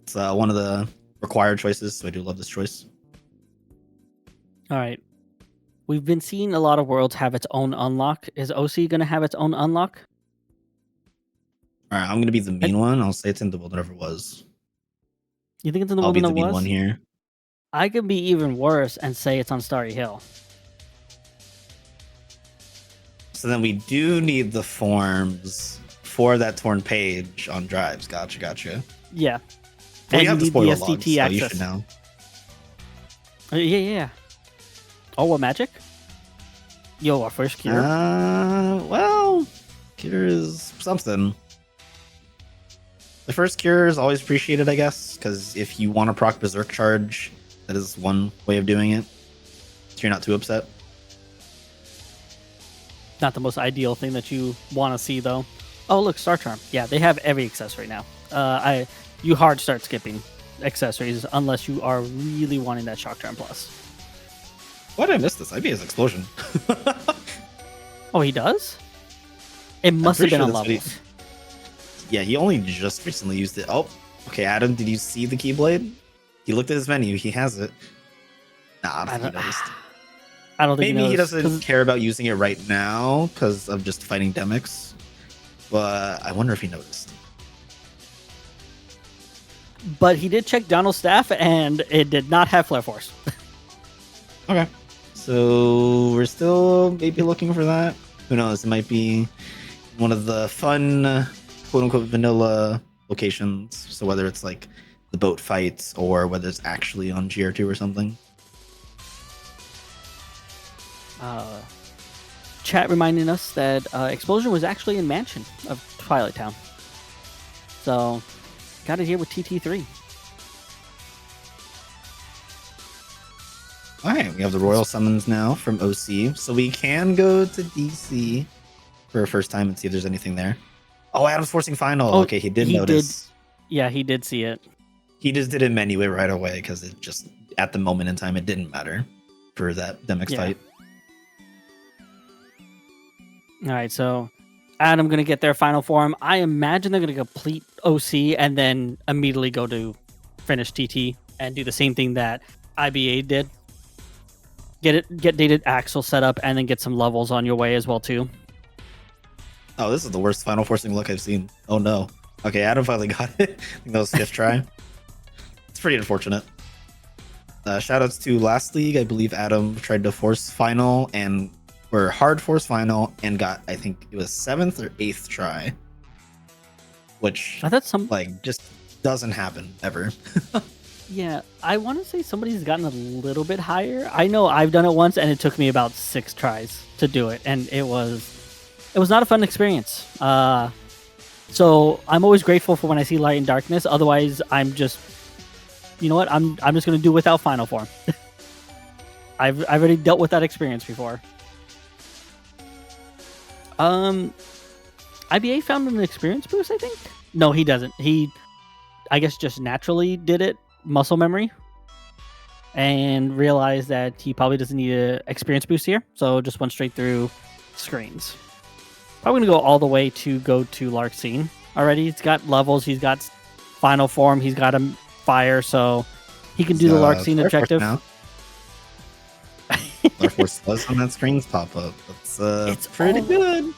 It's one of the required choices, so I do love this choice. All right. We've been seeing a lot of worlds have its own unlock. Is OC going to have its own unlock? All right, I'm going to be the mean one. I'll say it's in the wilderness it was. You think it's in the I'll be wilderness the mean one here. I could be even worse and say it's on Starry Hill. So then we do need the forms for that torn page on drives. Gotcha. Yeah. Well, and you have the need spoiler STT logs, so you access. should know. Yeah. Oh, what magic? Yo, our first cure. Well, cure is something. The first cure is always appreciated, I guess, because if you want to proc Berserk Charge, that is one way of doing it. So you're not too upset. Not the most ideal thing that you want to see, though. Oh, look, Star Charm. Yeah, they have every accessory now. You hard start skipping accessories unless you are really wanting that Shock Charm Plus. Why did I miss this? IBA's Explosion. Oh, he does? It must have been on that's what levels. Yeah, he only just recently used it. Oh, okay, Adam, did you see the Keyblade? He looked at his menu. He has it. Nah, I don't think he noticed. I don't think Maybe he noticed, doesn't care about using it right now because of just fighting Demix. But I wonder if he noticed. But he did check Donald's staff, and it did not have Flare Force. Okay. So we're still maybe looking for that. Who knows? It might be one of the fun, quote-unquote, vanilla locations. So whether it's like the boat fights or whether it's actually on GR2 or something. Chat reminding us that Explosion was actually in Mansion of Twilight Town. So, got it here with TT3. Alright, we have the Royal Summons now from OC. So we can go to DC for a first time and see if there's anything there. Oh, Adam's forcing final. Okay, he did notice. Yeah, he did see it. He just didn't menu it right away because it just, at the moment in time, it didn't matter for that Demix fight. All right, so Adam going to get their final form. I imagine they're going to complete OC and then immediately go to finish TT and do the same thing that IBA did. Get dated Axel set up and then get some levels on your way as well too. Oh, this is the worst final forcing look I've seen. Oh no. Okay, Adam finally got it. I think that was 5th try. It's pretty unfortunate. Shoutouts to last league. I believe Adam tried to force final or hard force final and got, I think it was 7th or 8th try, which I thought just doesn't happen ever. Yeah, I want to say somebody's gotten a little bit higher. I know I've done it once and it took me about 6 tries to do it, and it was not a fun experience. So I'm always grateful for when I see light and darkness. Otherwise, I'm just, you know what? I'm just gonna do without final form. I've already dealt with that experience before. IBA found an experience boost, I think. No, he doesn't. He, I guess, just naturally did it, muscle memory, and realized that he probably doesn't need an experience boost here, so just went straight through screens. Probably gonna go all the way to go to Larkscene already. He's got levels, he's got final form, he's got a fire, so he can do the Larkscene objective. Flare Force was on that screens pop up. It's pretty good.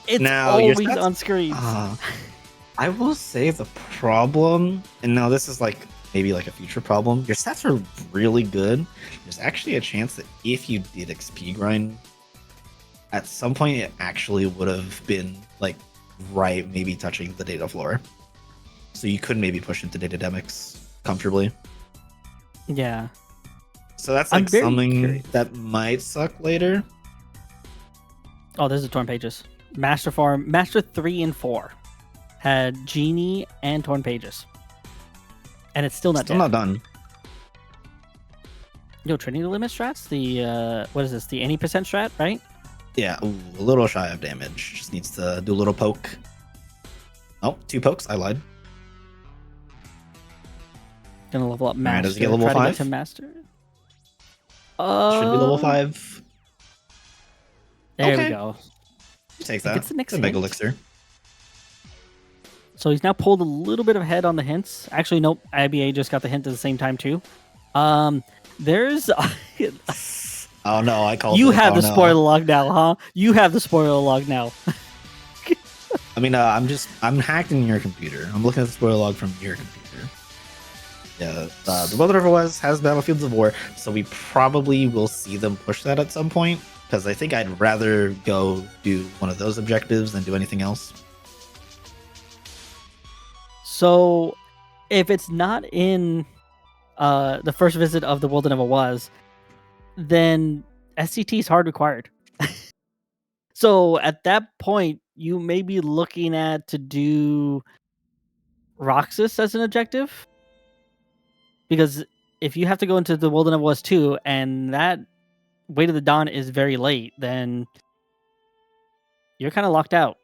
It's now, always on screens. I will say the problem, and now this is maybe a future problem, your stats are really good. There's actually a chance that if you did XP grind, at some point it actually would have been right, maybe touching the data floor. So you could maybe push into data demics comfortably. Yeah. So that's I'm like very something curious. that might suck later. Oh, there's the Torn Pages. Master 3 and 4 had Genie and Torn Pages. And it's still not Still dead. not done. Yo, Trinity Limit strats? The, what is this? The any percent strat, right? Yeah, ooh, a little shy of damage. Just needs to do a little poke. Oh, 2 pokes. I lied. Gonna level up All Master. right, does he get level Try to 5? get to Master. Should be level 5. There Okay. we go. Take He that. gets the next It's a big hint. elixir. So he's now pulled a little bit of ahead on the hints. Actually, nope. IBA just got the hint at the same time too. There's Oh no, I called you it. have Oh, the no. spoiler log now, huh? You have the spoiler log now. I mean, I'm hacked in your computer. I'm looking at the spoiler log from your computer. Yeah, the World River was has Battlefields of War, so we probably will see them push that at some point. Because I think I'd rather go do one of those objectives than do anything else. So if it's not in the first visit of the World That Never Was, then SCT is hard required. So at that point, you may be looking at to do Roxas as an objective. Because if you have to go into the World That Never Was 2 and that Weight of the Dawn is very late, then you're kind of locked out.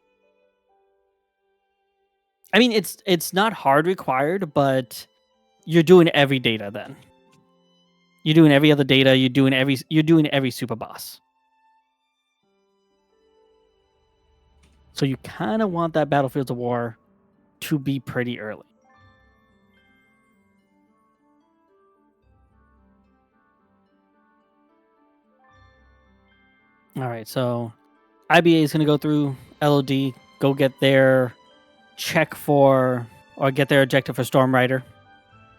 I mean, it's not hard required, but you're doing every data then. You're doing every other data. You're doing every super boss. So you kind of want that Battlefields of War to be pretty early. All right, so IBA is going to go through LOD, go get their check for, or get their objective for Storm Rider.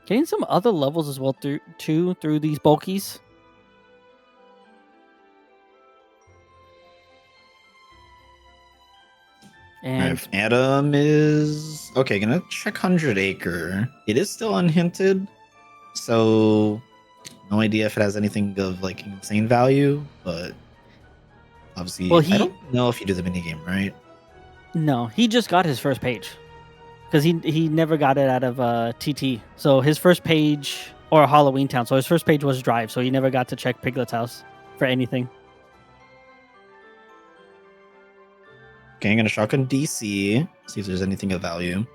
Getting some other levels as well through these bulkies. And If Adam is okay, gonna check 100 Acre. It is still unhinted, so no idea if it has anything of like insane value, but obviously, Well, I don't know if you do the minigame, right? No, he just got his first page because he never got it out of TT. So his first page, or Halloween Town. So his first page was Drive. So he never got to check Piglet's house for anything. Okay, I'm gonna shotgun DC. See if there's anything of value.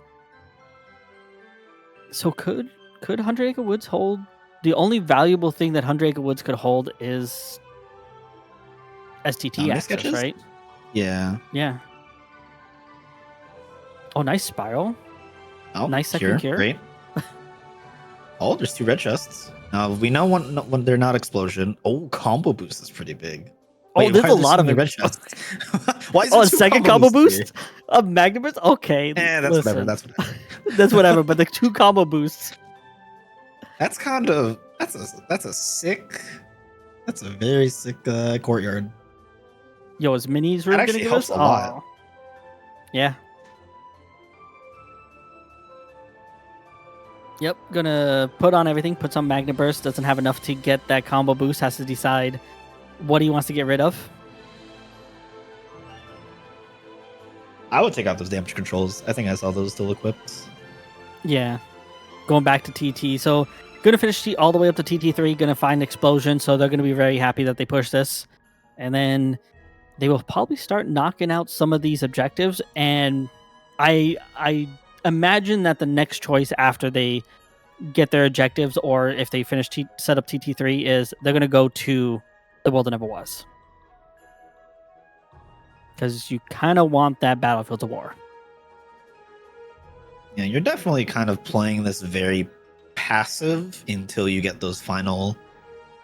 So could 100 Acre Woods hold? The only valuable thing that 100 Acre Woods could hold is STT Omni access, sketches? right? Yeah. Yeah. Oh, nice spiral. Oh, Nice second cure. Great. Oh, there's 2 red chests. We know when they're not explosion. Oh, combo boost is pretty big. Oh, there's why a are there lot so of many it. red chests. Why is Oh, there a 2 second combo boosts boost? A Magnum Burst? Okay. That's listen. whatever. That's whatever. That's whatever, but the 2 combo boosts. That's kind of that's a very sick courtyard. Yo, is Minnie's room That gonna actually give helps us? a lot. Oh. Yeah. Yep, gonna put on everything, put some Magna Burst, doesn't have enough to get that combo boost, has to decide what he wants to get rid of. I would take out those damage controls. I think I saw those still equipped. Yeah. Going back to TT. So, gonna finish all the way up to TT3, gonna find Explosion, so they're gonna be very happy that they pushed this. And then they will probably start knocking out some of these objectives, and I imagine that the next choice after they get their objectives, or if they finish set up TT3, is they're going to go to the World That Never Was. Because you kind of want that Battlefield of War. Yeah, you're definitely kind of playing this very passive until you get those final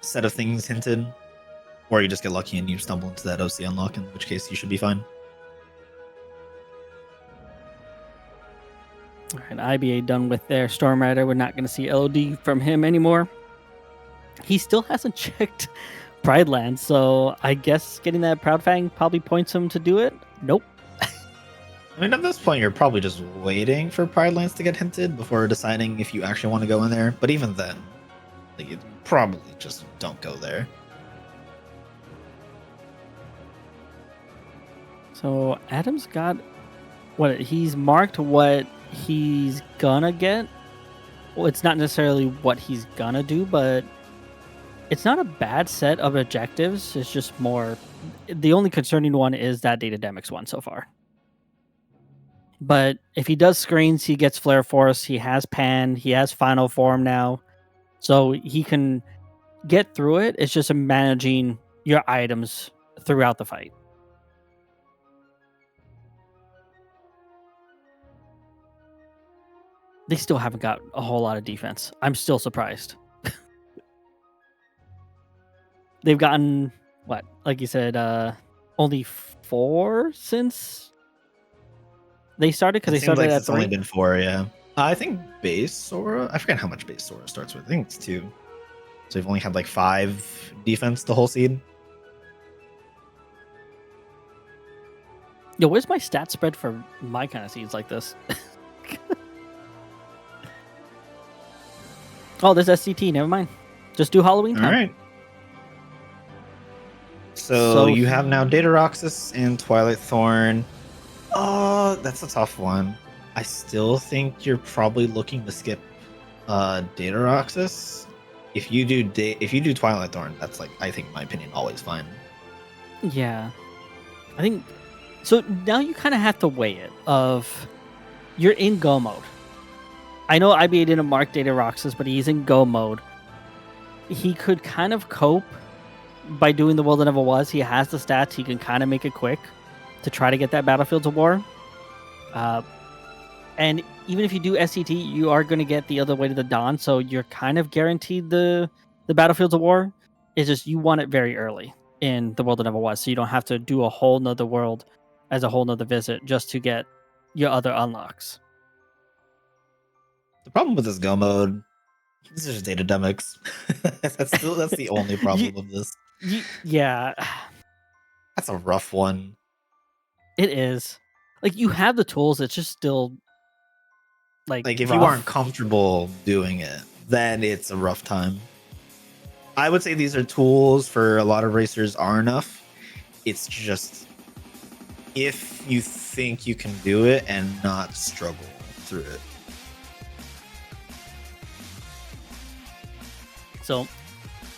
set of things hinted. Or you just get lucky and you stumble into that OC unlock, in which case you should be fine. All right, IBA done with their Storm Rider. We're not going to see LOD from him anymore. He still hasn't checked Pride Land, so I guess getting that Proud Fang probably points him to do it. Nope. I mean, at this point, you're probably just waiting for Pride Lands to get hinted before deciding if you actually want to go in there. But even then, like, you probably just don't go there. So Adam's got what he's marked what he's gonna get. Well, it's not necessarily what he's gonna do, but it's not a bad set of objectives. It's just more. The only concerning one is that Datademics one so far. But if he does screens, he gets Flare Force. He has Pan. He has Final Form now, so he can get through it. It's just managing your items throughout the fight. They still haven't got a whole lot of defense. I'm still surprised. They've gotten what, like you said, only 4 since they started, because they started like at it's 3. only been 4, yeah. I think base Sora. I forget how much base Sora starts with. I think it's 2. So they've only had like 5 defense the whole seed. Yo, where's my stat spread for my kind of seeds like this? Oh, there's SCT. Never mind. Just do Halloween time. All right. So you have now Data Roxas and Twilight Thorn. Oh, that's a tough one. I still think you're probably looking to skip Data Roxas. If you do Twilight Thorn, that's like, I think in my opinion, always fine. Yeah. I think so. Now you kind of have to weigh it of you're in go mode. I know IBA didn't mark Data Roxas, but he's in go mode. He could kind of cope by doing the world that never was. He has the stats. He can kind of make it quick to try to get that Battlefields of War. And even if you do SCT, you are going to get the other way to the Dawn, so you're kind of guaranteed the Battlefields of War. It's just you want it very early in the world that never was, so you don't have to do a whole nother world as a whole nother visit just to get your other unlocks. The problem with this go mode, this is just Datademics. that's the only problem of this. Yeah. That's a rough one. It is. Like, you have the tools, it's just still like if rough. you aren't comfortable doing it, then it's a rough time. I would say these are tools for a lot of racers are enough. It's just if you think you can do it and not struggle through it. So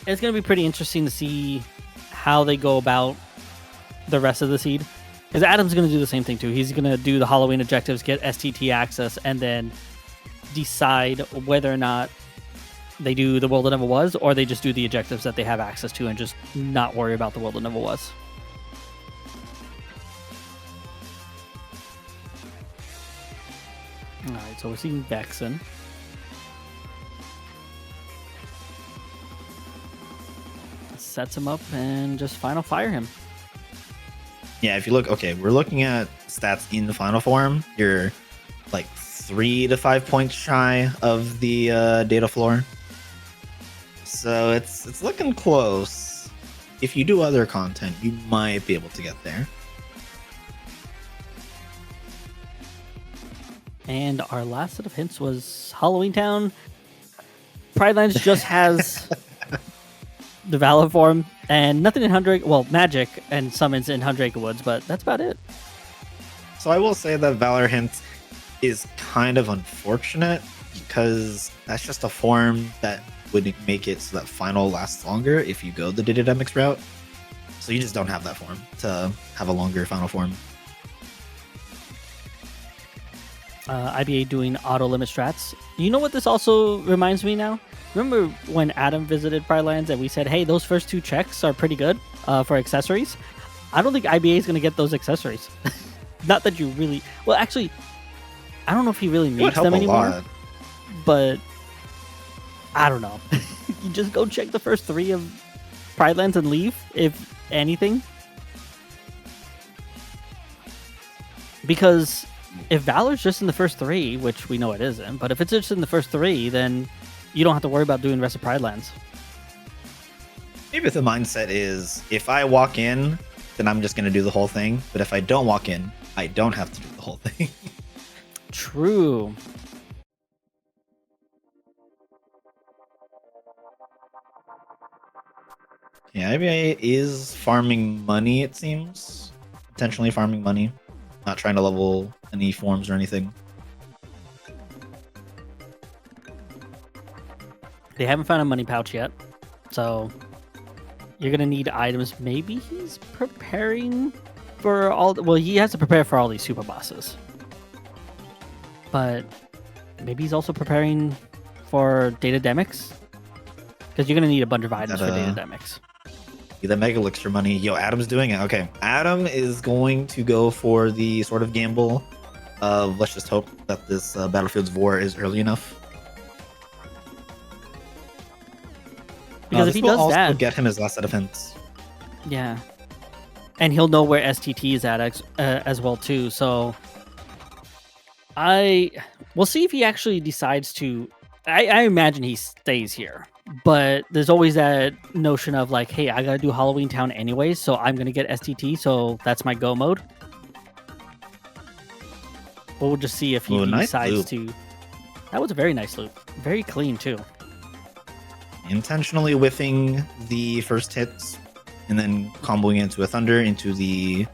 it's going to be pretty interesting to see how they go about the rest of the seed. Because Adam's going to do the same thing too. He's going to do the Halloween objectives, get STT access, and then decide whether or not they do the world that never was, or they just do the objectives that they have access to and just not worry about the world that never was. Alright, so we're seeing Vexen. Sets him up and just final fire him. Yeah, if you look, okay, we're looking at stats in the final form. You're like 3 to 5 points shy of the data floor. So it's looking close. If you do other content, you might be able to get there. And our last set of hints was Halloween Town. Pride Lands just has the Valor form and nothing in Hundrake. Well, magic and summons in Hundrake Woods, but that's about it. So I will say that Valor hint is kind of unfortunate because that's just a form that would make it so that final lasts longer if you go the Datademics route. So you just don't have that form to have a longer final form. IBA doing auto limit strats. You know what this also reminds me now? Remember when Adam visited Pride Lands and we said, hey, those first 2 checks are pretty good for accessories? I don't think IBA is going to get those accessories. Not that you really... Well, actually, I don't know if he really needs them anymore. But I don't know. You just go check the first 3 of Pride Lands and leave, if anything. Because if Valor's just in the first 3, which we know it isn't, but if it's just in the first 3, then you don't have to worry about doing the rest of Pride Lands. Maybe if the mindset is, if I walk in, then I'm just going to do the whole thing. But if I don't walk in, I don't have to do the whole whole thing. True. Yeah, IBA is farming money, it seems. Intentionally farming money. Not trying to level any forms or anything. They haven't found a money pouch yet, so you're gonna need items. Maybe he's preparing for all. Well, he has to prepare for all these super bosses, but maybe he's also preparing for data demics, because you're gonna need a bunch of items for data demics. The Mega Elixir money. Yo, Adam's doing it. Okay, Adam is going to go for the sort of gamble of let's just hope that this Battlefield's War is early enough. Because if he does also that, get him his last set of hints. Yeah, and he'll know where STT is at as well too. So we'll see if he actually decides to. I imagine he stays here, but there's always that notion of like, hey, I gotta do Halloween Town anyway, so I'm gonna get STT. So that's my go mode. But we'll just see if he decides to. That was a very nice loop, very clean too. Intentionally whiffing the first hits and then comboing into a thunder into the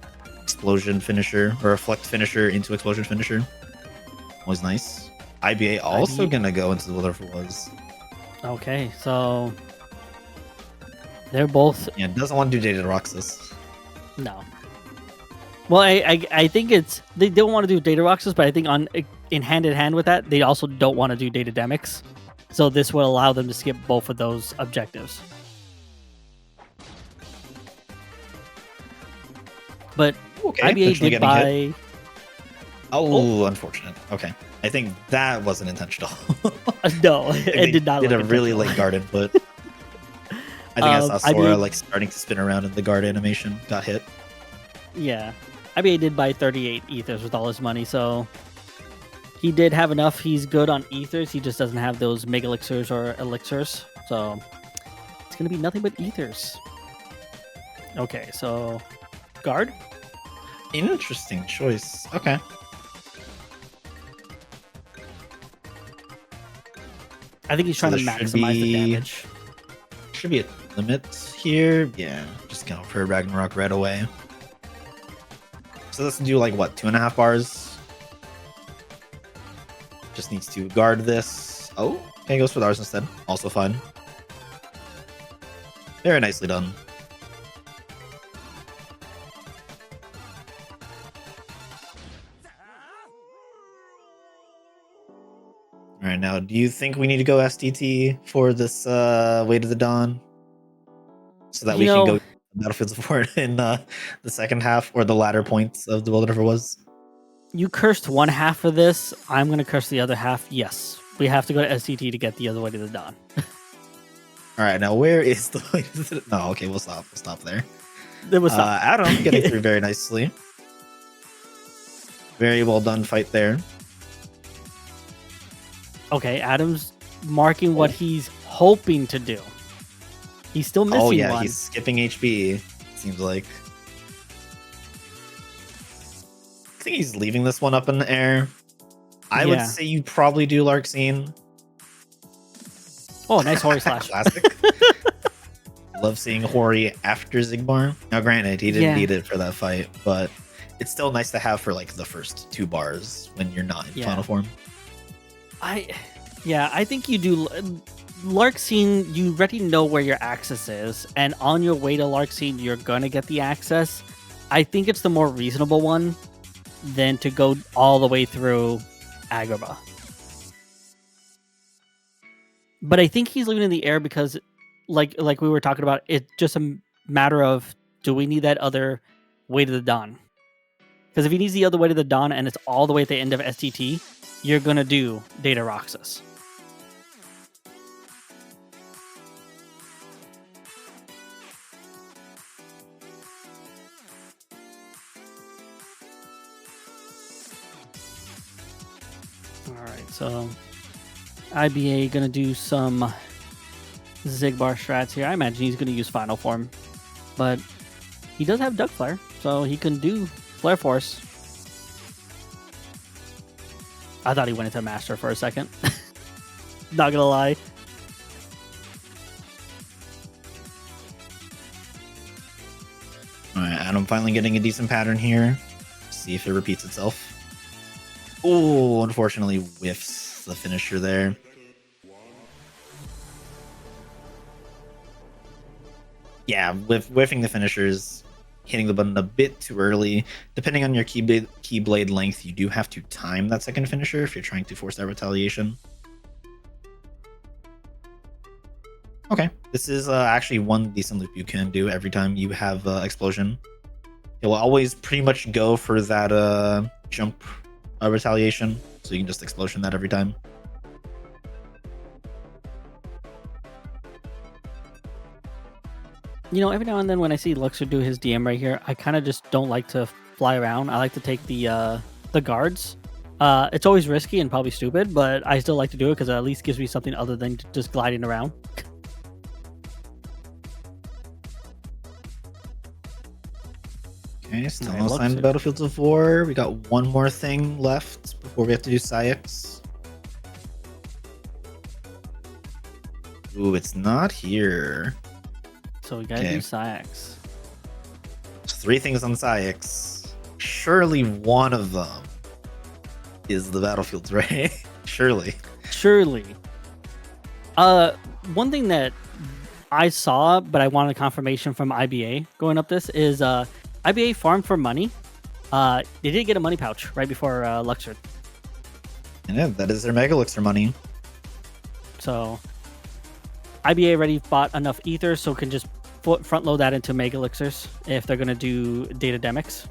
explosion finisher or reflect finisher into explosion finisher was nice. IBA also gonna go into the whatever it was. Okay, so they're both doesn't want to do Data Roxas. No. Well, I think they don't want to do Data Roxas, but I think in hand with that they also don't want to do Data Demics. So this will allow them to skip both of those objectives. But IBA did buy... Oh, unfortunate. Okay. I think that wasn't intentional. No, it did not. Did a really late guard input. I think I saw Sora like starting to spin around in the guard animation. Got hit. Yeah. IBA did buy 38 ethers with all his money, so... He did have enough. He's good on ethers. He just doesn't have those mega elixirs or elixirs. So it's going to be nothing but ethers. Okay, so guard. Interesting choice. Okay. I think he's trying to maximize the damage. Should be a limit here. Yeah, just go for Ragnarok right away. So let's do like what, 2.5 bars? Just needs to guard this. Oh, okay, goes for the ours instead. Also fine. Very nicely done. All right, now, do you think we need to go STT for this Way to the Dawn? So that we can go Battlefields of War in the second half or the latter points of the whatever it was? You cursed one half of this. I'm going to curse the other half. Yes. We have to go to STT to get the other Way to the Dawn. All right. Now, where is the Way to the... No, okay. We'll stop. We'll stop there. Adam getting through very nicely. Very well done fight there. Okay. Adam's marking what he's hoping to do. He's still missing one. Oh, yeah. He's skipping HP, seems like. I think he's leaving this one up in the air. I would say you probably do Larxene. Oh, nice Hori slash. Classic. Love seeing Hori after Zigbar. Now, granted, he didn't need it for that fight, but it's still nice to have for like the first 2 bars when you're not in final form. I think you do. Larxene, you already know where your access is, and on your way to Larxene, you're gonna get the access. I think it's the more reasonable one than to go all the way through Agrabah. But I think he's leaving in the air because, like we were talking about, it's just a matter of, do we need that other Way to the Dawn? Because if he needs the other Way to the Dawn and it's all the way at the end of STT, you're going to do Data Roxas. Alright, so IBA gonna do some Zigbar strats here. I imagine he's gonna use Final Form, but he does have Duck Flare, so he can do Flare Force. I thought he went into Master for a second. Not gonna lie. All right, Adam finally getting a decent pattern here. See if it repeats itself. Oh, unfortunately whiffs the finisher there. Yeah, whiffing the finishers, hitting the button a bit too early. Depending on your keyblade length, you do have to time that second finisher if you're trying to force that retaliation. Okay, this is actually one decent loop you can do every time you have explosion. It will always pretty much go for that jump retaliation, so you can just explosion that every time. You know, every now and then when I see Luxor do his DM right here, I kind of just don't like to fly around. I like to take the guards. It's always risky and probably stupid, but I still like to do it because it at least gives me something other than just gliding around. Okay, still no sign of Battlefields of War. We got one more thing left before we have to do Psyx. Ooh, it's not here. So we gotta do Psyx. There's 3 things on Psyx. Surely one of them is the Battlefields, right? Surely. One thing that I saw, but I wanted confirmation from IBA going up this is IBA farmed for money. They did get a money pouch right before Luxor. And yeah, that is their Mega Elixir money. So IBA already bought enough ether, so can just front load that into Mega Elixirs if they're gonna do data demics.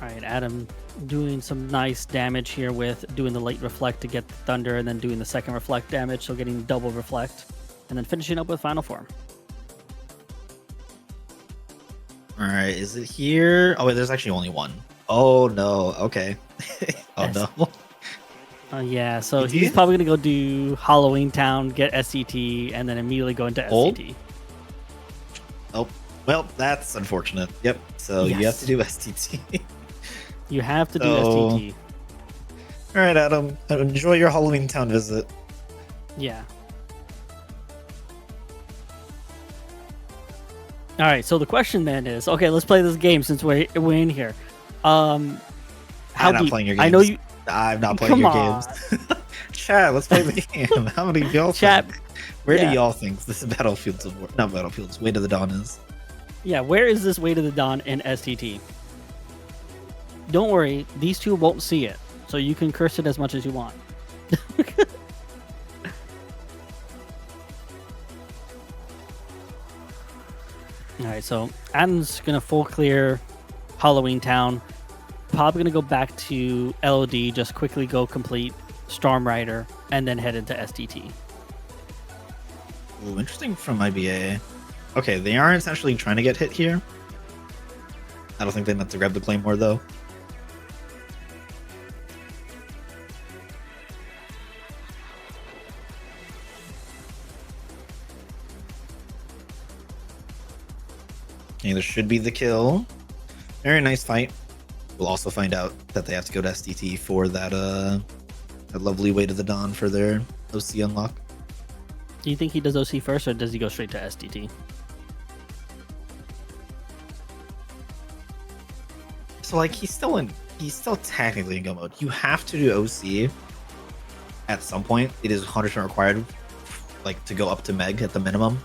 All right, Adam doing some nice damage here with doing the late reflect to get the thunder, and then doing the second reflect damage, so getting double reflect, and then finishing up with final form. All right, is it here? Oh wait, there's actually only one. Oh no. Okay. Oh yes. No. Yeah, so he's probably gonna go do Halloween Town, get SCT, and then immediately go into SCT. Oh, well, that's unfortunate. Yep. So yes. You have to do STT. You have to do STT. All right, Adam. Enjoy your Halloween Town visit. Yeah. All right. So the question then is, okay, let's play this game since we're in here. I'm not playing your games. I know you. I'm not playing your games. Chat, let's play the game. How many of y'all think? Where do y'all think this Battlefields of War? Not Battlefields. Way to the Dawn is. Yeah, where is this Way to the Dawn in STT? Don't worry, these two won't see it, so you can curse it as much as you want. All right, so Adam's gonna full clear Halloween Town. Probably gonna go back to LOD, just quickly go complete Storm Rider, and then head into STT. Ooh, interesting from IBA. Okay, they are essentially trying to get hit here. I don't think they meant to grab the Claymore though. Okay, there should be the kill. Very nice fight. We'll also find out that they have to go to STT for that lovely Way to the Dawn for their OC unlock. Do you think he does OC first, or does he go straight to STT? So like he's still technically in go mode. You have to do OC at some point. It is 100% required, like, to go up to Meg at the minimum.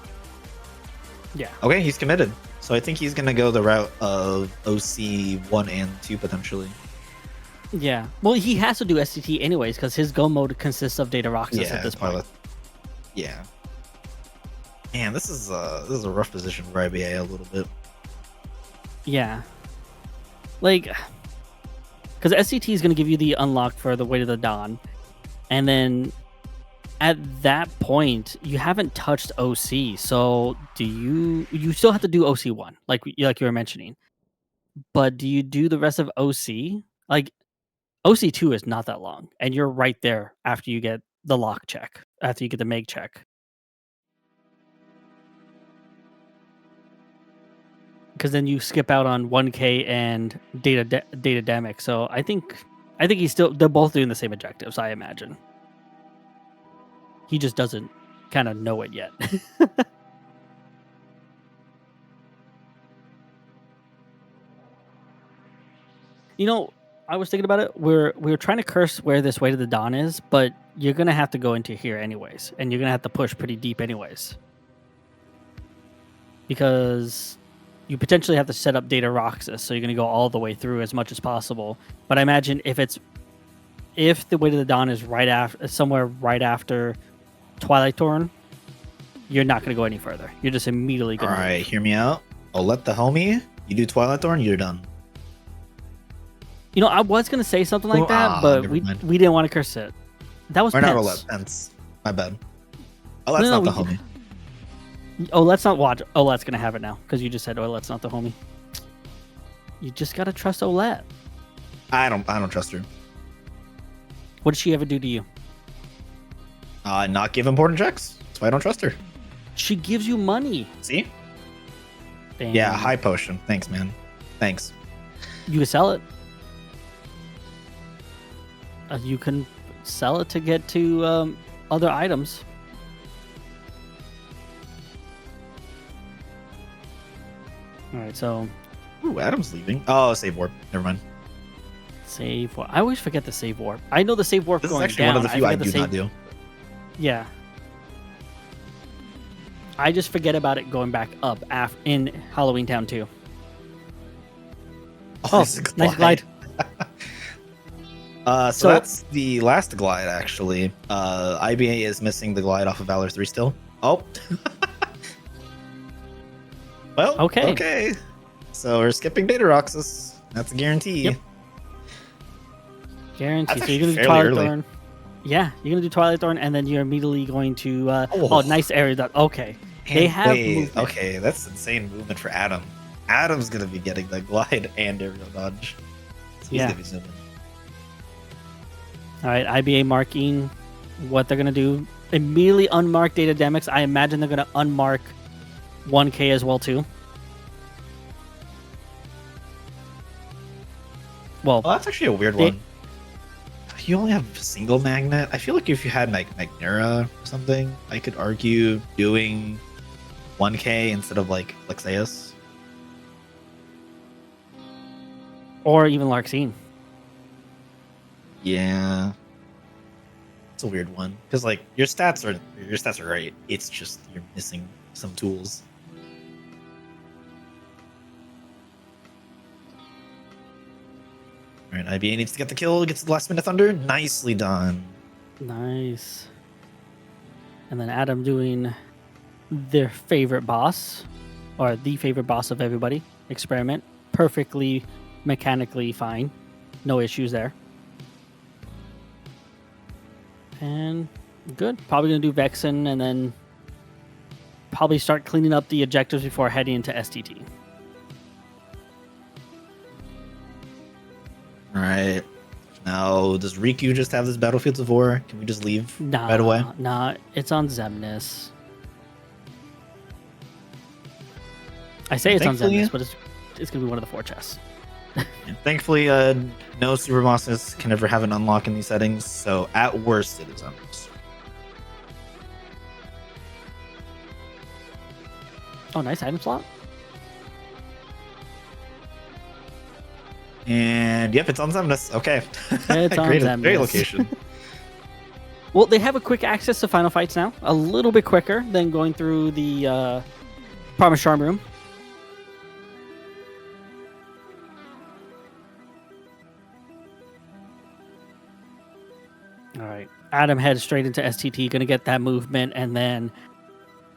Yeah. Okay, he's committed. So I think he's gonna go the route of OC 1 and 2 potentially. Yeah. Well, he has to do STT anyways because his go mode consists of Data Roxas at this point. Yeah. Man, this is a rough position for IBA a little bit. Yeah. Like, because SCT is going to give you the unlock for the Way to the Dawn, and then at that point you haven't touched OC. So do you still have to do OC1, like you were mentioning, but do you do the rest of OC? Like, OC2 is not that long, and you're right there after you get the lock check, after you get the Meg check. because then you skip out on 1K and data demic. So I think he's still, they're both doing the same objectives, I imagine. He just doesn't kind of know it yet. You know, I was thinking about it. We were trying to curse where this Way to the Dawn is, but you're gonna have to go into here anyways, and you're gonna have to push pretty deep anyways, because you potentially have to set up Data Roxas, so you're gonna go all the way through as much as possible. But I imagine if the Way to the Dawn is somewhere right after Twilight Thorn, you're not gonna go any further. You're just immediately gonna. All right, hear me out. I'll let the homie. You do Twilight Thorn, you're done. You know, I was gonna say something like that, but we didn't want to curse it. That was Not Olette. Pence. My bad. Olette's not the homie. Let's not watch. Olette's gonna have it now because you just said Olette's not the homie. You just gotta trust Olette. I don't trust her. What did she ever do to you? Not give important checks. That's why I don't trust her. She gives you money. See? Damn. Yeah, high potion. Thanks, man. Thanks. You can sell it. You can sell it to get to other items. All right, so. Ooh, Adam's leaving. Oh, save warp. Never mind. Save warp. I always forget the save warp. I know the save warp This going is actually down. one of the few I do not do. Yeah. I just forget about it going back up in Halloween Town 2. Oh, nice glide. So that's the last glide, actually. IBA is missing the glide off of Valor 3 still. Oh. Well, okay. So we're skipping Data Roxas. That's a guarantee. Yep. Guarantee. That's so you're going to do Twilight Thorn. Yeah, you're going to do Twilight Thorn, and then you're immediately going to... nice area. Okay. They have movement. Okay, that's insane movement for Adam. Adam's going to be getting the glide and aerial dodge. So he's going to be zooming. All right, IBA marking what they're going to do. Immediately unmark data demics. I imagine they're going to unmark 1K as well, too. Well, that's actually a weird one. You only have a single magnet. I feel like if you had like Magnera or something, I could argue doing 1K instead of like Lexaeus. Or even Larxene. Yeah. It's a weird one. Because like your stats are great. It's just you're missing some tools. Alright, IBA needs to get the kill, gets the last minute thunder. Nicely done. Nice. And then Adam doing their favorite boss, or the favorite boss of everybody. Experiment. Perfectly mechanically fine. No issues there. And good. Probably going to do Vexen and then probably start cleaning up the objectives before heading into STT. Alright. Now, does Riku just have this Battlefields of War? Can we just leave right away? Nah, it's on Xemnas. I say it's on Xemnas, but it's going to be one of the 4 chests. Thankfully, no super bosses can ever have an unlock in these settings, so at worst, it is on us. Oh, nice item slot. And yep, it's on Xemnas. Okay. It's on Xemnas. Great location. Well, they have a quick access to final fights now. A little bit quicker than going through the Promise Charm room. All right. Adam heads straight into STT, going to get that movement, and then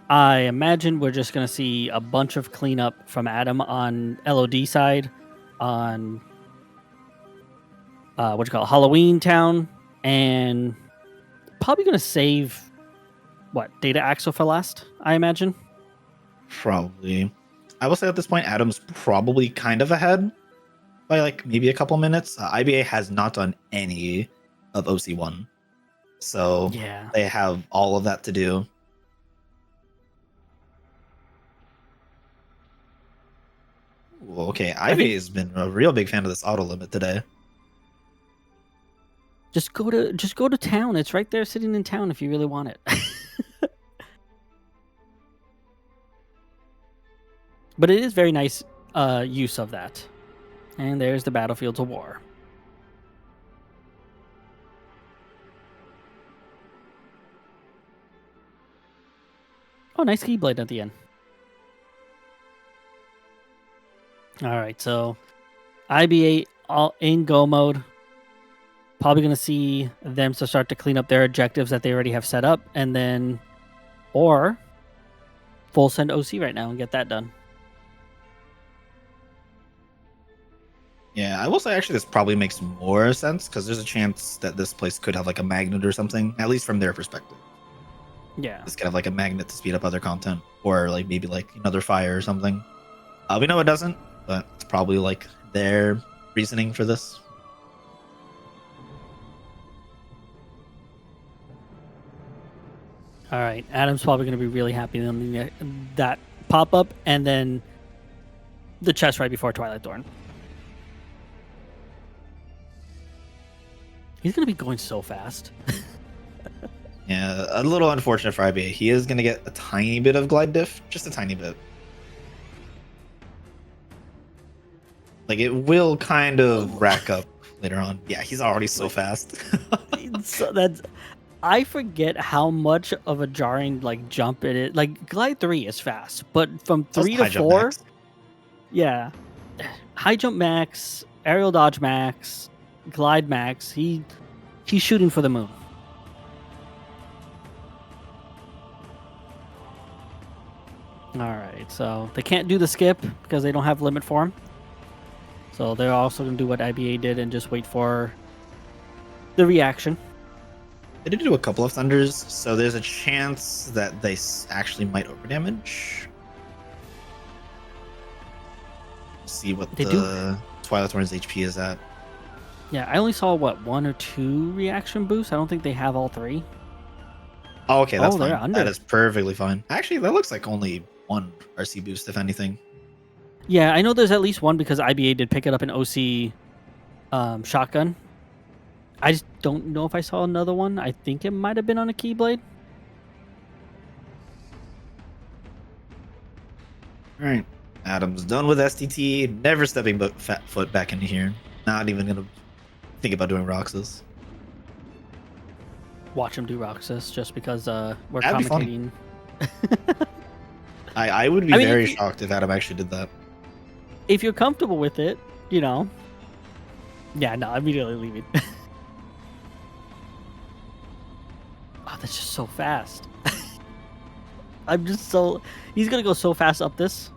I imagine we're just going to see a bunch of cleanup from Adam on LOD side, on Halloween Town, and probably going to save Data Axle for last, I imagine. Probably. I will say at this point, Adam's probably kind of ahead by like maybe a couple minutes. IBA has not done any of OC1, so yeah, they have all of that to do. Okay, I Ivy think has been a real big fan of this auto limit today. just go to town. It's right there, sitting in town, if you really want it. But it is very nice use of that. And there's the Battlefields of War. Oh, nice Keyblade at the end. All right, so IB8 all in go mode. Probably going to see them to start to clean up their objectives that they already have set up, and then, or full send OC right now and get that done. Yeah, I will say actually this probably makes more sense because there's a chance that this place could have like a magnet or something, at least from their perspective. Yeah. It's kind of like a magnet to speed up other content, or like maybe like another fire or something. We know it doesn't, but it's probably like their reasoning for this. All right, Adam's probably going to be really happy with that pop up, and then the chest right before Twilight Thorn. He's going to be going so fast. Yeah, a little unfortunate for IBA. He is going to get a tiny bit of glide diff, just a tiny bit. Like it will kind of rack up later on. Yeah, he's already so fast. So I forget how much of a jarring like jump it is. Like Glide 3 is fast, but from 3 to 4, yeah, high jump max, aerial dodge max, glide max. He's shooting for the moon. All right, so they can't do the skip because they don't have limit for him. So they're also going to do what IBA did and just wait for the reaction. They did do a couple of thunders, so there's a chance that they actually might overdamage. See what the Twilight Thorn's HP is at. Yeah, I only saw, what, 1 or 2 reaction boosts? I don't think they have all 3. Oh, okay, that's fine. They're under. That is perfectly fine. Actually, that looks like only 1 RC boost, if anything. Yeah, I know there's at least 1 because IBA did pick it up in OC shotgun. I just don't know if I saw another one. I think it might have been on a Keyblade. All right, Adam's done with STT. Never stepping fat foot back into here. Not even gonna think about doing Roxas. Watch him do Roxas just because we're That'd commentating. I would be very shocked if Adam actually did that. If you're comfortable with it, you know. Yeah, no, immediately leaving. Oh, that's just so fast. I'm just so... He's going to go so fast up this.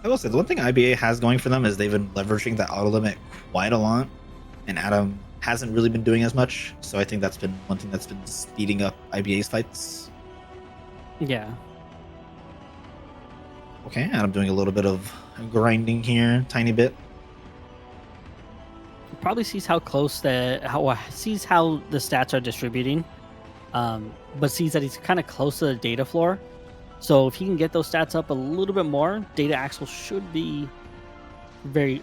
I will say, the one thing IBA has going for them is they've been leveraging that auto limit quite a lot. And Adam hasn't really been doing as much. So I think that's been one thing that's been speeding up IBA's fights. Yeah. Okay, Adam doing a little bit of grinding here, tiny bit. Probably sees how close sees how the stats are distributing, but sees that he's kind of close to the data floor. So if he can get those stats up a little bit more, Data Axel should be very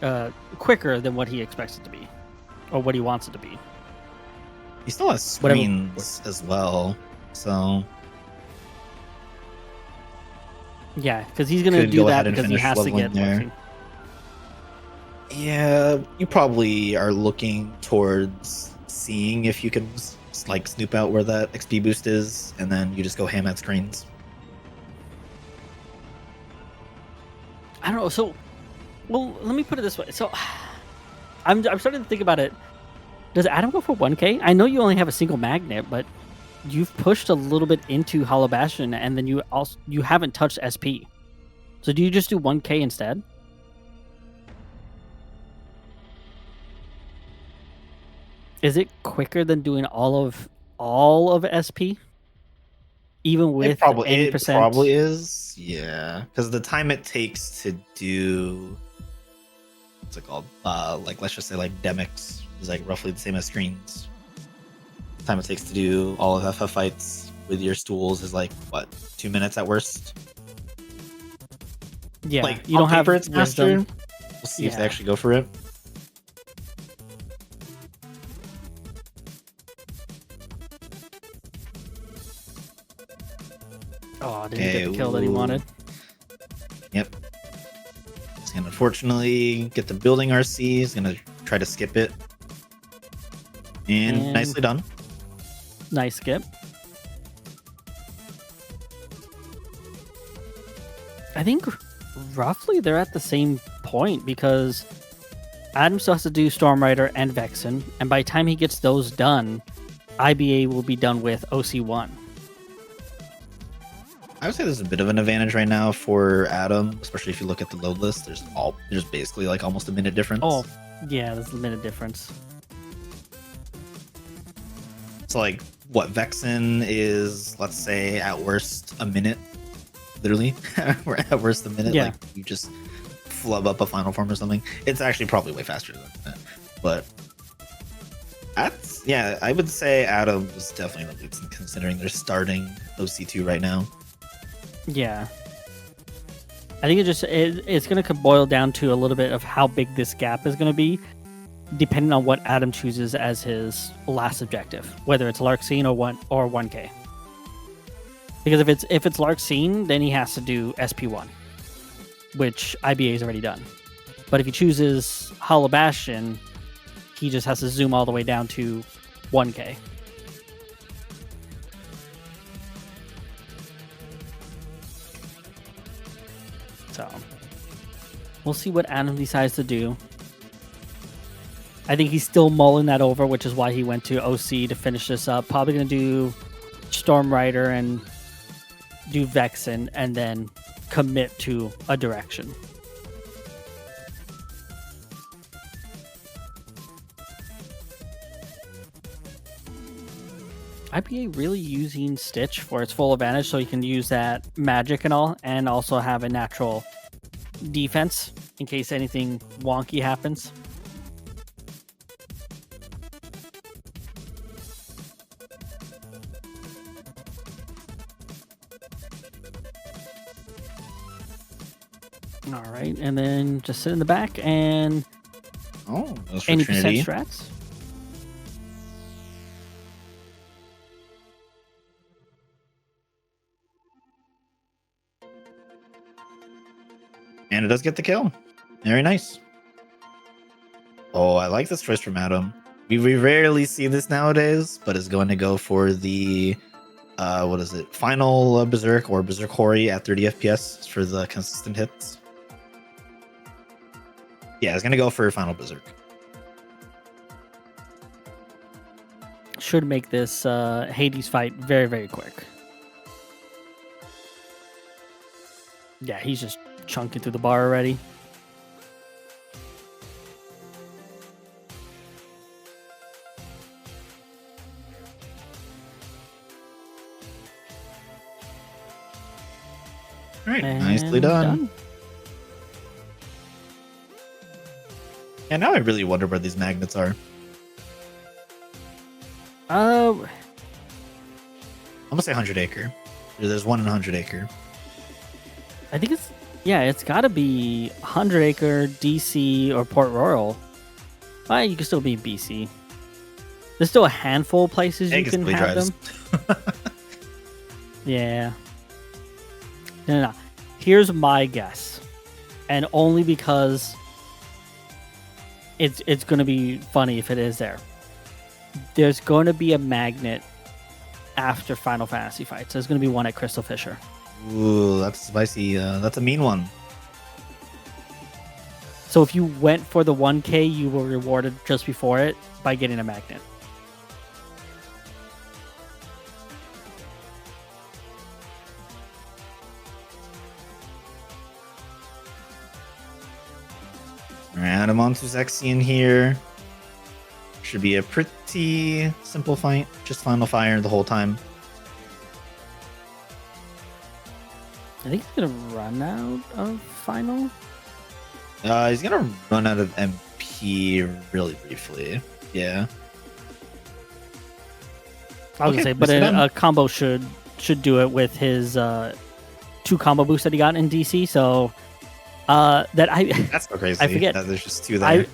quicker than what he expects it to be, or what he wants it to be. He still has screens as well, so yeah, because he's gonna do that because he has to get there. Yeah, you probably are looking towards seeing if you can like snoop out where that XP boost is, and then you just go ham at screens. I don't know. So, well, let me put it this way. So, I'm starting to think about it. Does Adam go for 1K? I know you only have a single magnet, but you've pushed a little bit into Hollow Bastion, and then you haven't touched SP. So, do you just do 1K instead? Is it quicker than doing all of SP? Even with 80%? It probably is, yeah. Because the time it takes to do, what's it called? Like let's just say like Demix is like roughly the same as screens. The time it takes to do all of FF fights with your stools is like what, 2 minutes at worst. Yeah, Like, you don't on have paper it's faster. wisdom. We'll see if they Yeah. actually go for it. Oh, didn't get the kill that he ooh. wanted. Yep. He's gonna unfortunately get the building RC. He's gonna try to skip it. And nicely done. Nice skip. I think roughly they're at the same point because Adam still has to do Stormrider and Vexen, and by the time he gets those done, IBA will be done with OC1. I would say there's a bit of an advantage right now for Adam, especially if you look at the load list. There's basically like almost a minute difference. Oh, yeah, there's a minute difference. So like what Vexen is, let's say at worst a minute, literally. We're at worst a minute. Yeah. Like you just flub up a final form or something. It's actually probably way faster than that. But I would say Adam is definitely the lead considering they're starting OC2 right now. Yeah. I think it's going to boil down to a little bit of how big this gap is going to be, depending on what Adam chooses as his last objective, whether it's Larkscene or 1K. Because if it's Larkscene, then he has to do SP1, which IBA has already done. But if he chooses Hollow Bastion, he just has to zoom all the way down to 1K. So we'll see what Adam decides to do. I think he's still mulling that over, which is why he went to OC to finish this up. Probably going to do Stormrider and do Vexen and then commit to a direction. IPA really using Stitch for its full advantage so you can use that magic and all, and also have a natural defense in case anything wonky happens. All right, and then just sit in the back and Those for any Trinity. percent strats. And it does get the kill. Very nice. Oh, I like this choice from Adam. We rarely see this nowadays, but is going to go for the what is it? Final Berserk or Berserk Hori at 30 FPS for the consistent hits. Yeah, it's gonna go for Final Berserk. Should make this Hades fight very, very quick. Yeah, he's just chunking through the bar already. All right, And nicely done. Yeah, now I really wonder where these magnets are. I'm gonna say 100 Acre. There's one in 100 Acre. I think it's got to be 100 Acre, DC, or Port Royal. Well, you can still be BC. There's still a handful of places you can have them. Yeah. No. Here's my guess, and only because it's going to be funny if it is there. There's going to be a magnet after Final Fantasy fights. There's going to be one at Crystal Fisher. Ooh, that's spicy. That's a mean one. So if you went for the 1K, you were rewarded just before it by getting a magnet. All right, Adam onto Zexion here. Should be a pretty simple fight. Just Final Fire the whole time. I think he's going to run out of Final. He's gonna run out of MP really briefly. Yeah. I was Okay, gonna say, but a combo should do it with his 2 combo boosts that he got in DC. So That That's so crazy. I forget. That there's just two there.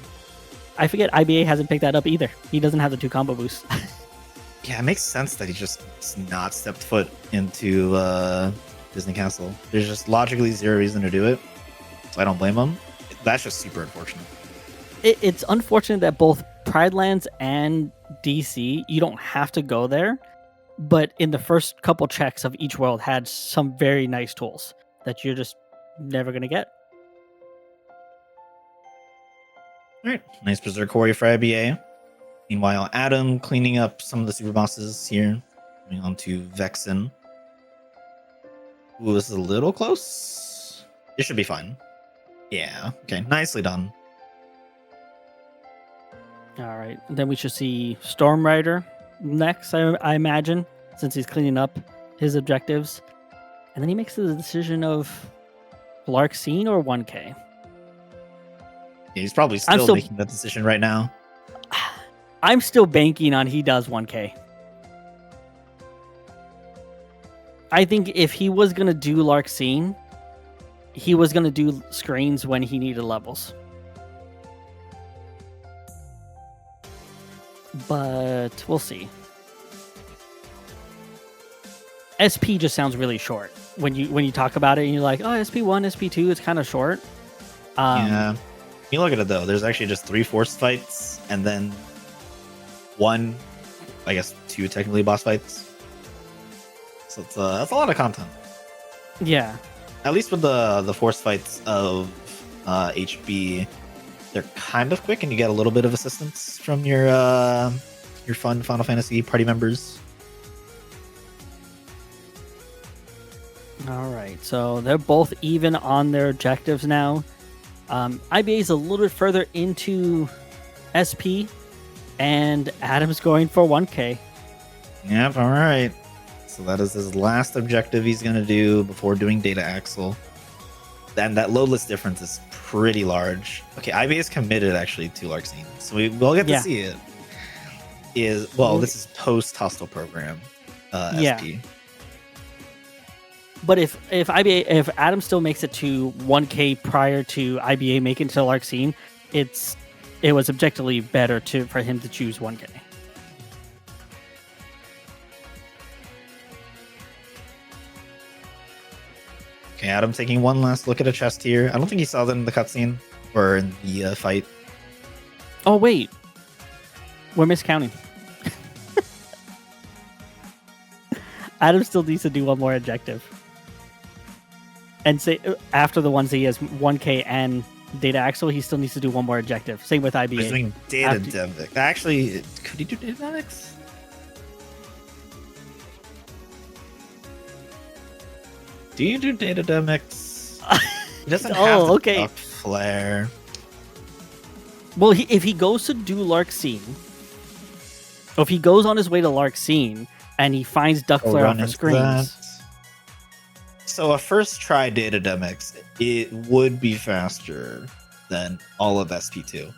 I forget IBA hasn't picked that up either. He doesn't have the 2 combo boosts. Yeah, it makes sense that he just not stepped foot into Disney Castle. There's just logically zero reason to do it, so I don't blame him. That's just super unfortunate. It's unfortunate that both Pride Lands and DC, you don't have to go there, but in the first couple checks of each world had some very nice tools that you're just never going to get. All right, nice Berserk Warrior for IBA. Meanwhile, Adam cleaning up some of the super bosses here. Moving on to Vexen. Ooh, this is a little close. It should be fine. Yeah, okay, nicely done. All right, then we should see Storm Rider next, I imagine, since he's cleaning up his objectives. And then he makes the decision of Larkseen or 1K. Yeah, he's probably still making that decision right now. I'm still banking on he does 1K. I think if he was going to do Larkseen, he was going to do screens when he needed levels. But we'll see. SP just sounds really short. When you talk about it and you're like, oh, SP1, SP2, it's kind of short. Yeah. You look at it though, there's actually just 3 force fights and then 1, I guess 2 technically boss fights. So it's that's a lot of content. Yeah. At least with the force fights of HB, they're kind of quick and you get a little bit of assistance from your fun Final Fantasy party members. All right, so they're both even on their objectives now. IBA is a little bit further into SP, and Adam's going for 1K. Yep, all right. So that is his last objective he's going to do before doing Data Axle. And that loadless difference is pretty large. Okay, IBA is committed actually to Larkseen, so we'll get to see it. This is post hostile program SP. But if Adam still makes it to 1K prior to IBA making it to Larkseen, it was objectively better for him to choose 1K. Okay, Adam taking one last look at a chest here. I don't think he saw that in the cutscene or in the fight. Oh wait, we're miscounting. Adam still needs to do one more objective. And say after the ones he has 1K and Data Axle, he still needs to do one more objective. Same with IBA. He's doing Data Dynamics. Actually, could he do Data Dynamics? Do you do Data Dynamics? He doesn't have the duck flare. Well, if he goes to do Larkseen, or if he goes on his way to Larkseen and he finds duck flare on the screens. So a first try Data Dynamics, it would be faster than all of SP2.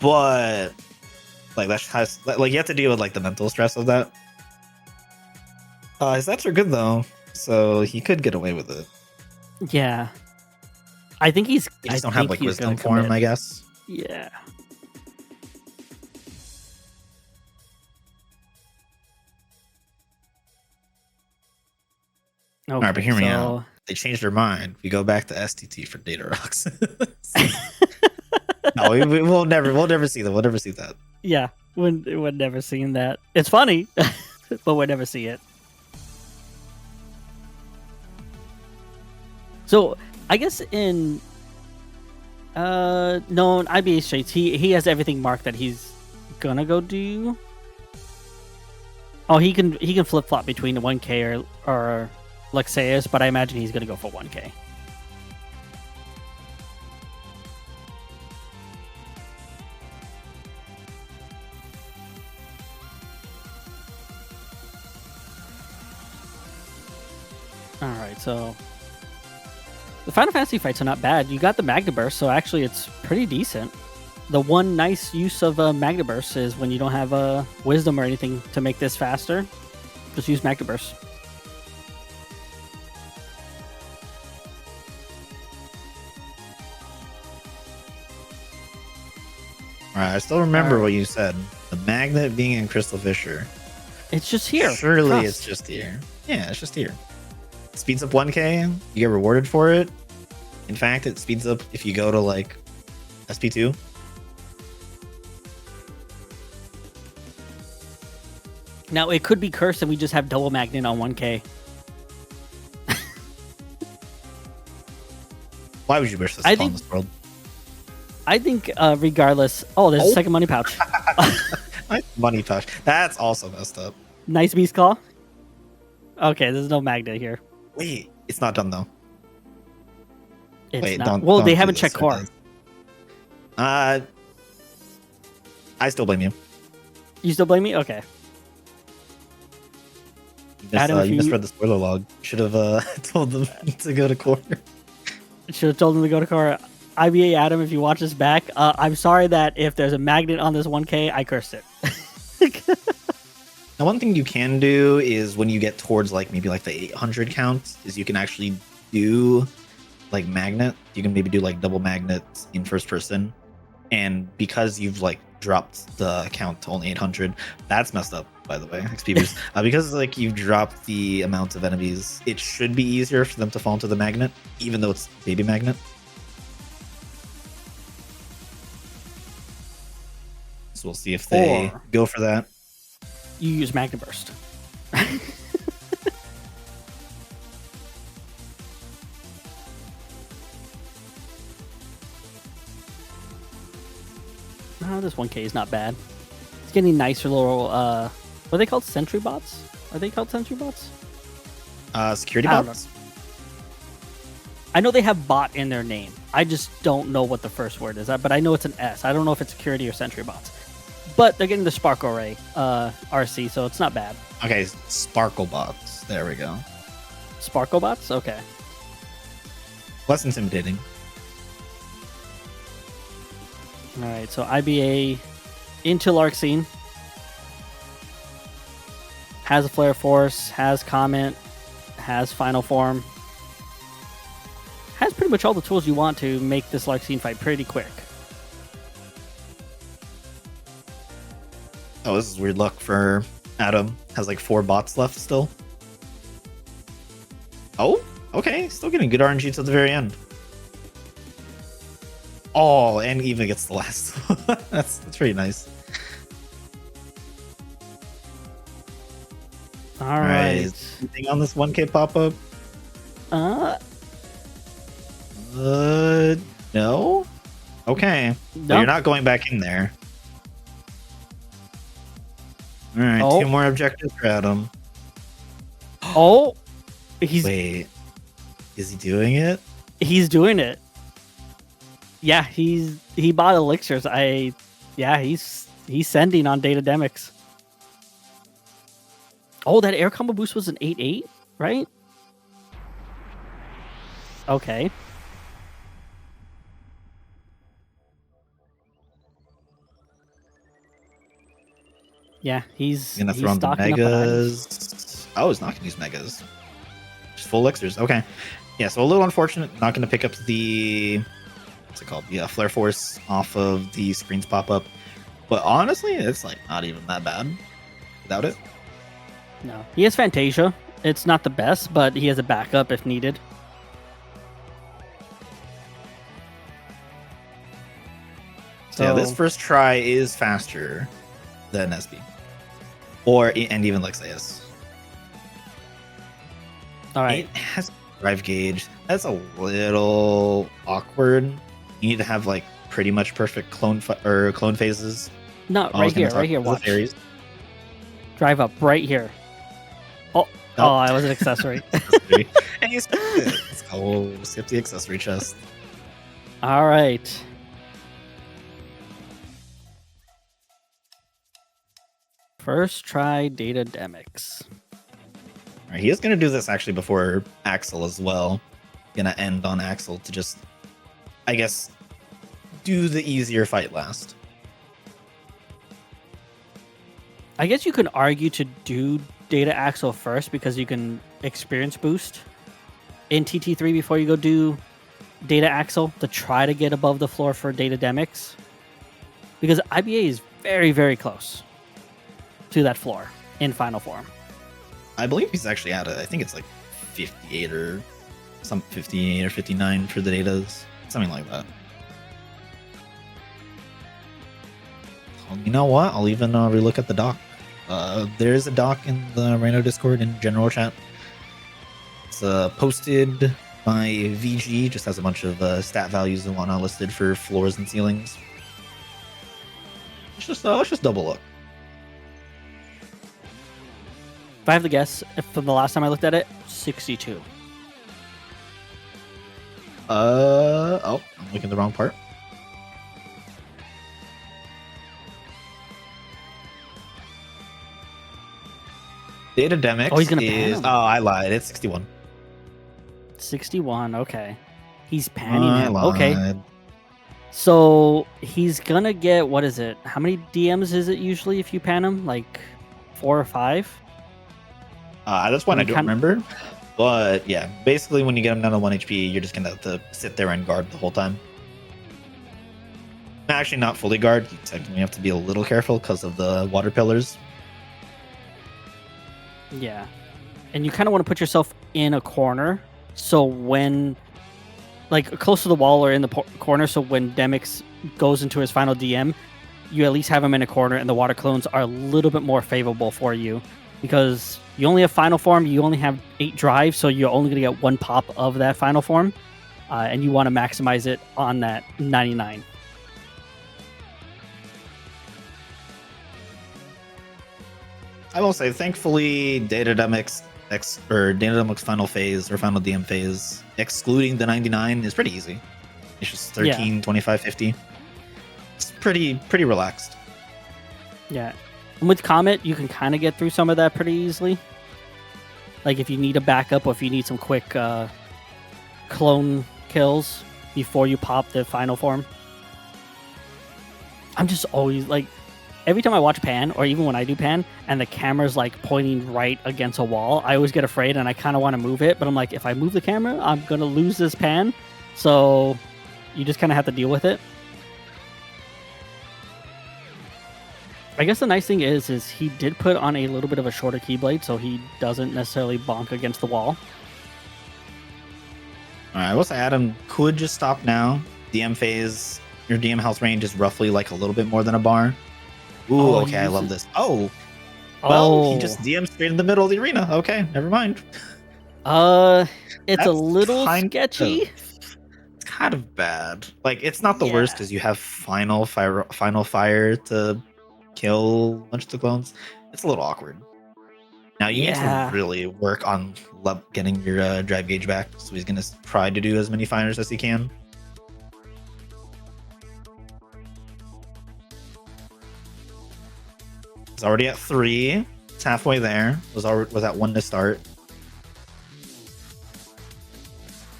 But like you have to deal with like the mental stress of that. His stats are good though, so he could get away with it. Yeah. I think he's You just don't have like wisdom for him, I guess. Yeah. Okay, all right, but hear me out. They changed their mind. We go back to STT for Data Rocks. No, we'll never see that. We'll never see that. Yeah, we're never seeing that. It's funny, but we'll never see it. So I guess in IBA Straits, he has everything marked that he's gonna go do. Oh, he can flip flop between the 1K or Lexaeus, but I imagine he's gonna go for 1K. All right, so the Final Fantasy fights are not bad. You got the Magna Burst, so actually it's pretty decent. The one nice use of Magna Burst is when you don't have Wisdom or anything to make this faster, just use Magna Burst. All right, I still remember Alright. what you said. The magnet being in Crystal Fissure. It's just here. Surely Trust. it's just here. Yeah, it's just here. Speeds up 1K. You get rewarded for it. In fact, it speeds up if you go to like SP2. Now it could be cursed and we just have double magnet on 1K. Why would you wish this I upon think- this world? I think regardless. Oh, there's a second money pouch. My money pouch. That's also messed up. Nice beast call. Okay, there's no magnet here. Wait, it's not done though. It's Wait, not. don't. Well, don't they do haven't this, checked it core. does. I still blame you. You still blame me? Okay. Adam, if You you- misread the spoiler log. Should have told them to go to core. Should have told them to go to core. IBA Adam, if you watch this back, I'm sorry that if there's a magnet on this 1K, I cursed it. Now, one thing you can do is when you get towards like maybe like the 800 count, is you can actually do like magnet. You can maybe do like double magnets in first person, and because you've like dropped the count to only 800, that's messed up. By the way, XP boost. Because like you've dropped the amount of enemies, it should be easier for them to fall into the magnet, even though it's baby magnet. So we'll see if they Or- go for that. You use magnet burst. Oh, this 1K is not bad. It's getting nicer little, what are they called? Sentry bots? Are they called sentry bots? Security I don't bots. I know they have bot in their name. I just don't know what the first word is, but I know it's an S. I don't know if it's security or sentry bots. But they're getting the Sparkle Ray RC, so it's not bad. Okay, sparkle bots. There we go. Sparkle bots? Okay. Less intimidating. All right, so IBA into Larkscene. Has a Flare Force, has Comment, has Final Form. Has pretty much all the tools you want to make this Larkscene fight pretty quick. Oh, this is weird luck for Adam. Has like 4 bots left still. Oh, okay. Still getting good RNG to the very end. Oh, and even gets the last. that's pretty nice. All right. Anything on this 1K pop-up? No? Okay. No. But you're not going back in there. Alright, Oh. 2 more objectives for Adam. Oh, he's Wait. Is he doing it? doing it. Yeah, he bought elixirs. He's sending on data demics. Oh, that air combo boost was an 8-8, right? Okay. Yeah, he's Gonna throw in the stocking up on items. megas. Oh, he's not gonna use megas. Just full elixirs. Okay. Yeah, so a little unfortunate. Not gonna pick up the what's it called? Yeah, flare force off of the screens pop up. But honestly, it's like not even that bad without it. No, he has Fantasia. It's not the best, but he has a backup if needed. So yeah, this first try is faster than SB. And even Lexaeus. All right. It has drive gauge. That's a little awkward. You need to have like pretty much perfect clone phases. No, I was right gonna here, talk to the watch. fairies. Drive up right here. Oh, Nope. oh, I was an accessory. And you skipped it. Let's go. Skip the accessory chest. All right. First try data demics. All right, he is going to do this actually before Axel as well. Gonna end on Axel to just, I guess, do the easier fight last. I guess you can argue to do data axle first because you can experience boost in TT3 before you go do data axle to try to get above the floor for data demics. because IBA is very, very close to that floor in final form. I believe he's actually at it. I think it's like 58 or 58 or 59 for the datas, something like that. You know what? I'll even relook at the doc. There is a doc in the Rando Discord in general chat. It's posted by VG, just has a bunch of stat values and whatnot listed for floors and ceilings. Let's just double look. If I have to guess, from the last time I looked at it, 62. Oh, I'm looking at the wrong part. Datademics Oh, he's gonna is... pan him. Oh, I lied. It's 61. 61, okay. He's panning I him. lied. Okay. So he's gonna get, what is it? How many DMs is it usually if you pan him? Like 4 or 5? At this point, I don't remember. But yeah, basically when you get him down to 1 HP, you're just gonna have to sit there and guard the whole time. Actually, not fully guard. You technically have to be a little careful because of the water pillars. Yeah. And you kind of want to put yourself in a corner. So when, like, close to the wall or in the corner, so when Demix goes into his final DM, you at least have him in a corner and the water clones are a little bit more favorable for you. Because you only have final form, you only have 8 drives, so you're only going to get 1 pop of that final form. And you want to maximize it on that 99. I will say, thankfully, Datademics final phase or final DM phase, excluding the 99, is pretty easy. It's just 13, 25, 50. It's pretty relaxed. Yeah. And with Comet, you can kind of get through some of that pretty easily. Like if you need a backup or if you need some quick clone kills before you pop the final form. I'm just always like, every time I watch pan, or even when I do pan, and the camera's like pointing right against a wall, I always get afraid and I kind of want to move it. But I'm like, if I move the camera, I'm going to lose this pan. So you just kind of have to deal with it. I guess the nice thing is he did put on a little bit of a shorter keyblade, so he doesn't necessarily bonk against the wall. All right, I will say Adam could just stop now. DM phase, your DM health range is roughly like a little bit more than a bar. Ooh, okay, I love this. Oh, well, he just DM'd straight in the middle of the arena. Okay, never mind. It's a little sketchy. It's kind of bad. Like, it's not the worst because you have final fire to kill a bunch of the clones. It's a little awkward. Now you need to really work on getting your drive gauge back. So he's gonna try to do as many fires as he can. It's already at 3. It's halfway there. Was at 1 to start.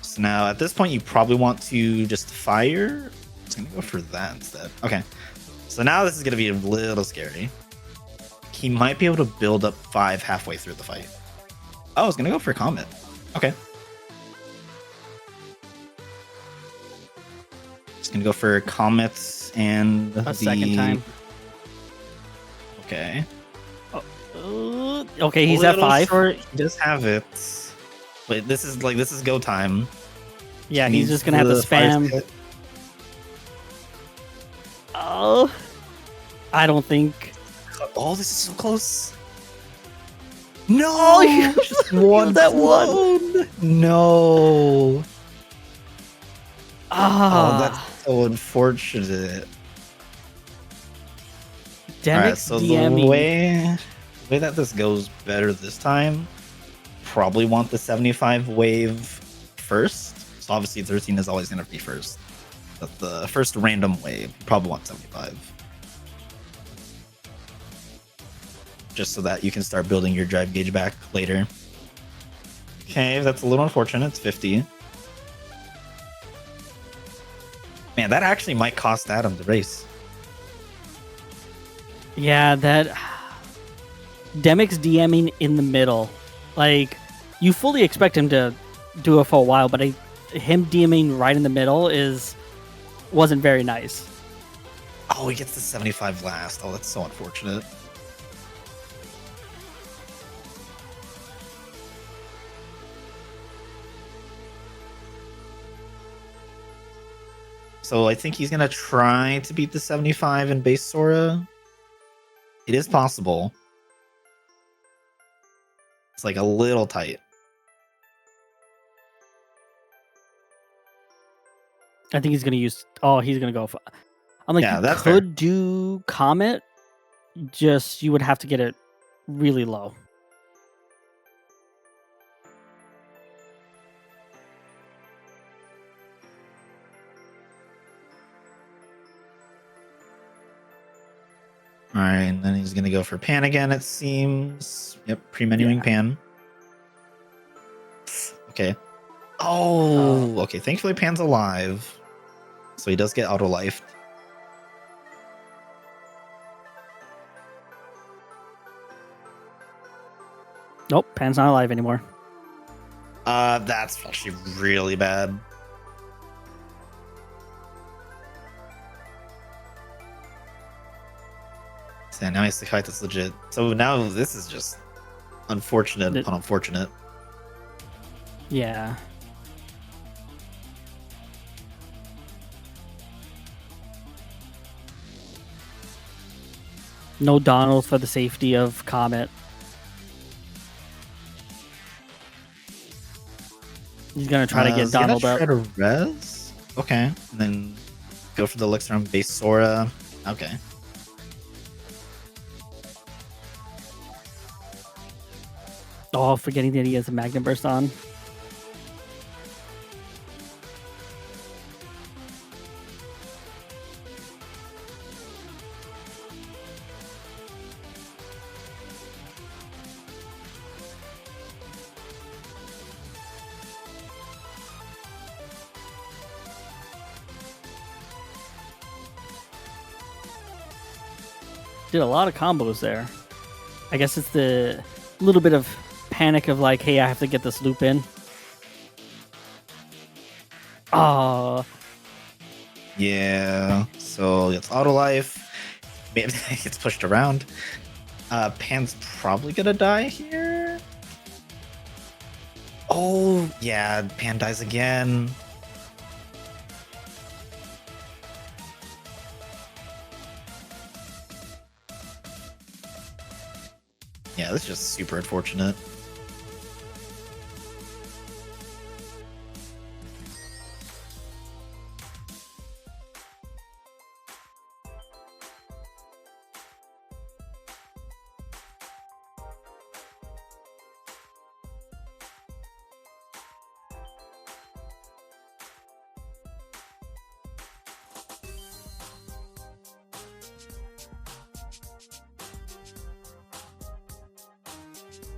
So now at this point, you probably want to just fire. It's gonna go for that instead. Okay. So now this is gonna be a little scary. He might be able to build up 5 halfway through the fight. Oh, it's gonna go for a Comet. Okay. It's gonna go for Comets and the second time. Okay. Okay, he's at 5. Short, he does have it. But this is go time. Yeah, he's just gonna have to spam. Oh, I don't think. Oh, this is so close. No, just one. That one. No. Oh, that's so unfortunate. Demix so DMing. The way that this goes better this time, probably want the 75 wave first. So obviously 13 is always going to be first. But the first random wave, you probably want 75. Just so that you can start building your drive gauge back later. Okay, that's a little unfortunate. It's 50. Man, that actually might cost Adam the race. Yeah, that Demix DMing in the middle. Like, you fully expect him to do it for a while, but him DMing right in the middle wasn't very nice. Oh, he gets the 75 last. Oh, that's so unfortunate. So I think he's gonna try to beat the 75 in base Sora. It is possible. It's like a little tight. I think he's gonna use. Oh, he's gonna go. I'm like, Yeah, you that's could do Comet. Just you would have to get it really low. All right, and then he's gonna go for Pan again. It seems. Yep, pre-menuing Yeah. Pan. Okay. Oh, okay. Thankfully, Pan's alive, so he does get auto life. Nope, Pan's not alive anymore. That's actually really bad. So now he has to fight this legit. So now this is just unfortunate upon unfortunate. Yeah. No Donald for the safety of Comet. He's gonna try to get Donald up. Try to res? Okay. And then go for the elixir on base Sora. Okay. Oh, forgetting that he has a Magnet Burst on. Did a lot of combos there. I guess it's the little bit of panic of like, hey, I have to get this loop in. Oh. Yeah. So it's auto life. Maybe it gets pushed around. Pan's probably gonna die here. Oh, yeah. Pan dies again. Yeah, this is just super unfortunate.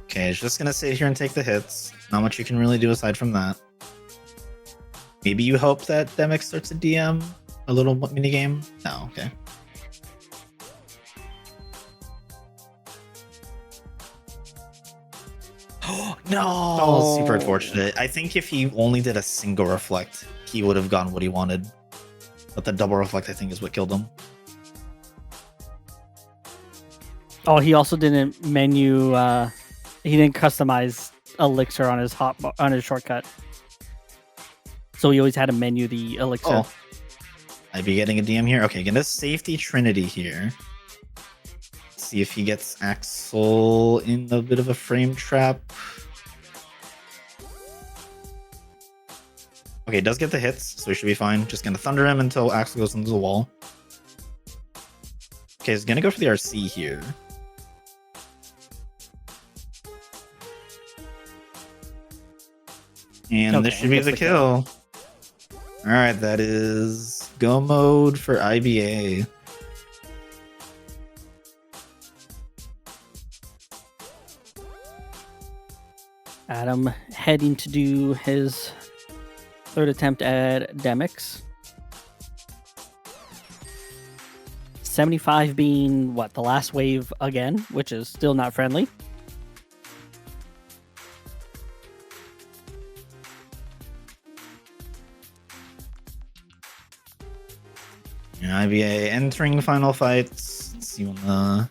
Okay, it's just gonna sit here and take the hits. Not much you can really do aside from that. Maybe you hope that Demix starts a DM, a little mini game. No, okay. No, Oh. super unfortunate. I think if he only did a single reflect, he would have gotten what he wanted. But the double reflect, I think, is what killed him. Oh, he also didn't menu. He didn't customize elixir on his shortcut. So he always had to menu the elixir. Oh, I'd be getting a DM here. Okay, get a safety Trinity here. Let's see if he gets Axel in a bit of a frame trap. Okay, does get the hits, so he should be fine. Just gonna thunder him until Axel goes into the wall. Okay, he's gonna go for the RC here. And this should be the kill. All right, that is go mode for IBA. Adam heading to do his third attempt at Demix. 75 being what, the last wave again, which is still not friendly. Yeah, IBA entering final fights. Let's see when the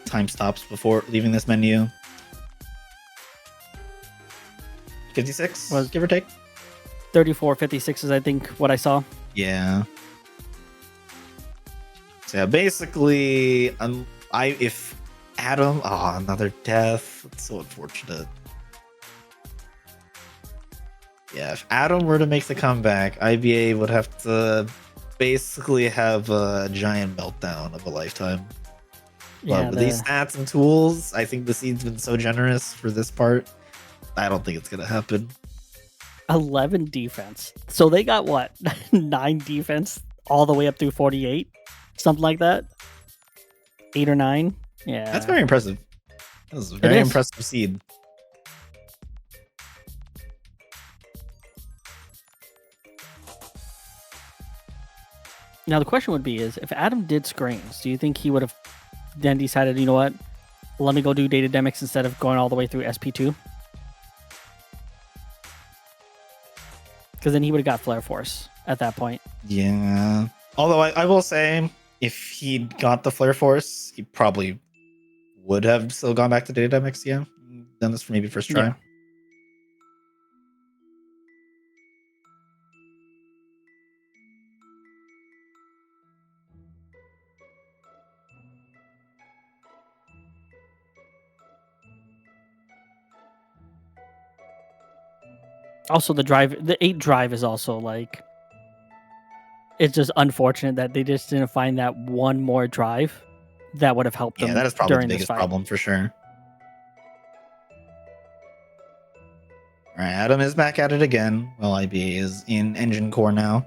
time stops before leaving this menu. 56, Was- give or take. 34-56 is, I think, what I saw. Yeah. So yeah, basically, if Adam, another death. It's so unfortunate. Yeah, if Adam were to make the comeback, IBA would have to basically have a giant meltdown of a lifetime. Yeah, But with these stats and tools, I think the seed's been so generous for this part. I don't think it's gonna happen. 11 defense. So they got what? 9 defense all the way up through 48, something like that. 8 or 9. Yeah, That's very impressive. That's a very impressive seed. Now the question would be is if Adam did screens, do you think he would have then decided, you know what, let me go do data demics instead of going all the way through SP2? Because then he would have got Flare Force at that point. Yeah. Although I will say, if he'd got the Flare Force, he probably would have still gone back to data demics. Yeah. Done this for maybe first try. Yeah. Also, the 8 drive is also like, it's just unfortunate that they just didn't find that one more drive that would have helped them. Yeah, that is probably the during this biggest fight. problem for sure. All right, Adam is back at it again. Well, IBA is in engine core now.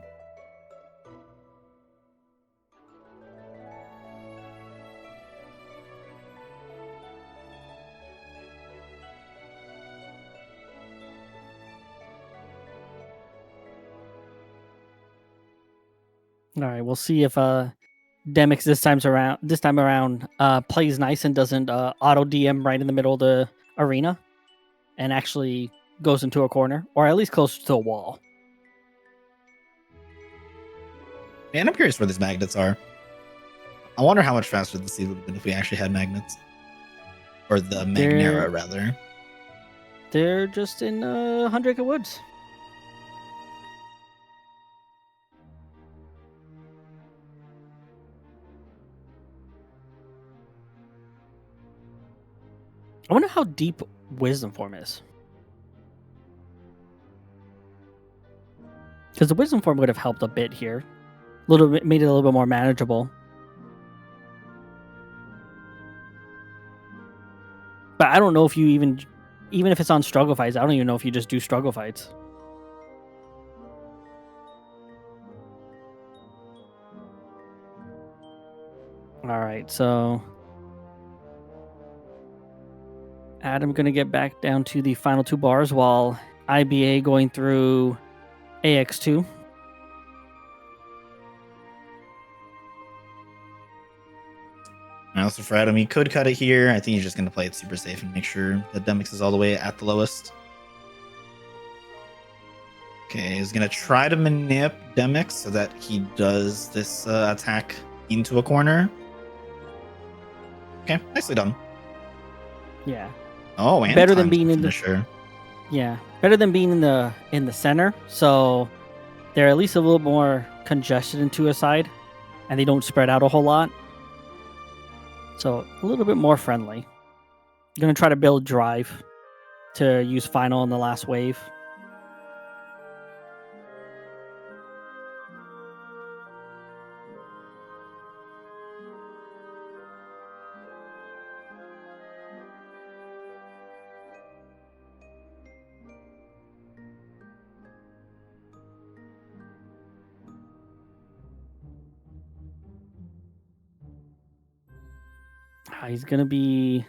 All right, we'll see if Demix this time around plays nice and doesn't auto DM right in the middle of the arena and actually goes into a corner or at least close to a wall. Man, I'm curious where these magnets are. I wonder how much faster the seed would have been if we actually had magnets. Or the Magnera, rather. They're just in 100 Acre Woods. I wonder how deep Wisdom Form is. Because the Wisdom Form would have helped a bit here. Made it a little bit more manageable. But I don't know if you even if it's on struggle fights, I don't even know if you just do struggle fights. All right, so Adam gonna get back down to the final 2 bars while IBA going through AX2. And also for Adam, he could cut it here. I think he's just going to play it super safe and make sure that Demix is all the way at the lowest. Okay, he's going to try to manip Demix so that he does this attack into a corner. Okay, nicely done. Yeah. Oh, and better than being in the finisher. Yeah, better than being in the center. So they're at least a little more congested into a side, and they don't spread out a whole lot. So a little bit more friendly. You're gonna try to build drive to use final in the last wave. He's gonna be.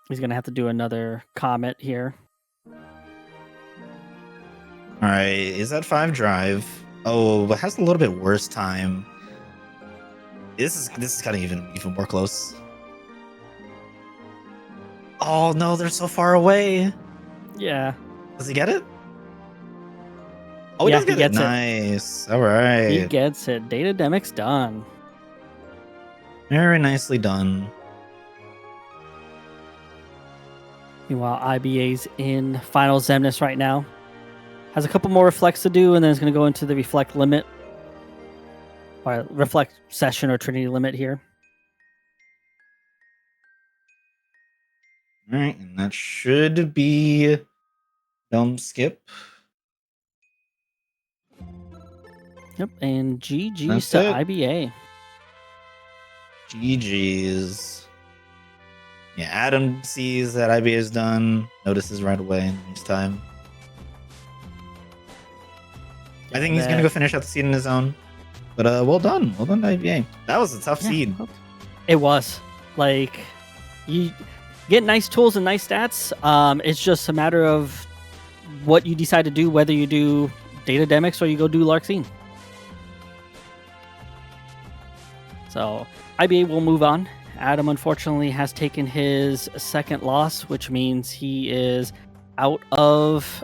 He's gonna have to do another comet here. All right, is that 5 drive? Oh, but has a little bit worse time. This is kind of even more close. Oh no, they're so far away. Yeah. Does he get it? Oh, he Yeah, does get he it. gets it. Nice. All He right. gets it. Data demic's done. Very nicely done. Meanwhile, IBA's in final Zemnis right now. Has a couple more reflects to do, and then it's going to go into the reflect limit. Or reflect session or Trinity limit here. All right, and that should be film skip. Yep, and GG's That's to it. IBA. GG's. Yeah, Adam sees that IBA is done, notices right away in his time. I think he's going to go finish out the seed in his own. But well done. Well done to IBA. That was a tough seed. It was. Like, you get nice tools and nice stats. It's just a matter of what you decide to do, whether you do Data Demics or you go do Larxene. So IBA will move on. Adam, unfortunately, has taken his second loss, which means he is out of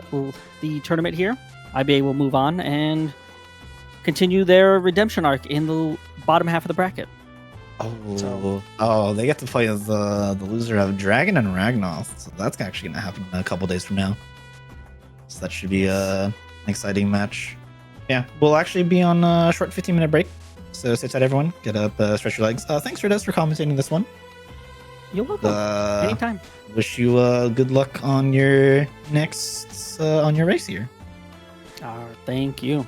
the tournament here. IBA will move on and continue their redemption arc in the bottom half of the bracket. Oh, they get to play as the loser of Dragon and Ragnoth. So that's actually going to happen in a couple days from now. So that should be an exciting match. Yeah, we'll actually be on a short 15-minute break. So sit tight, everyone. Get up, stretch your legs. Thanks, Redes, for commentating this one. You're welcome. Anytime. Wish you good luck on your next on your race here. Thank you.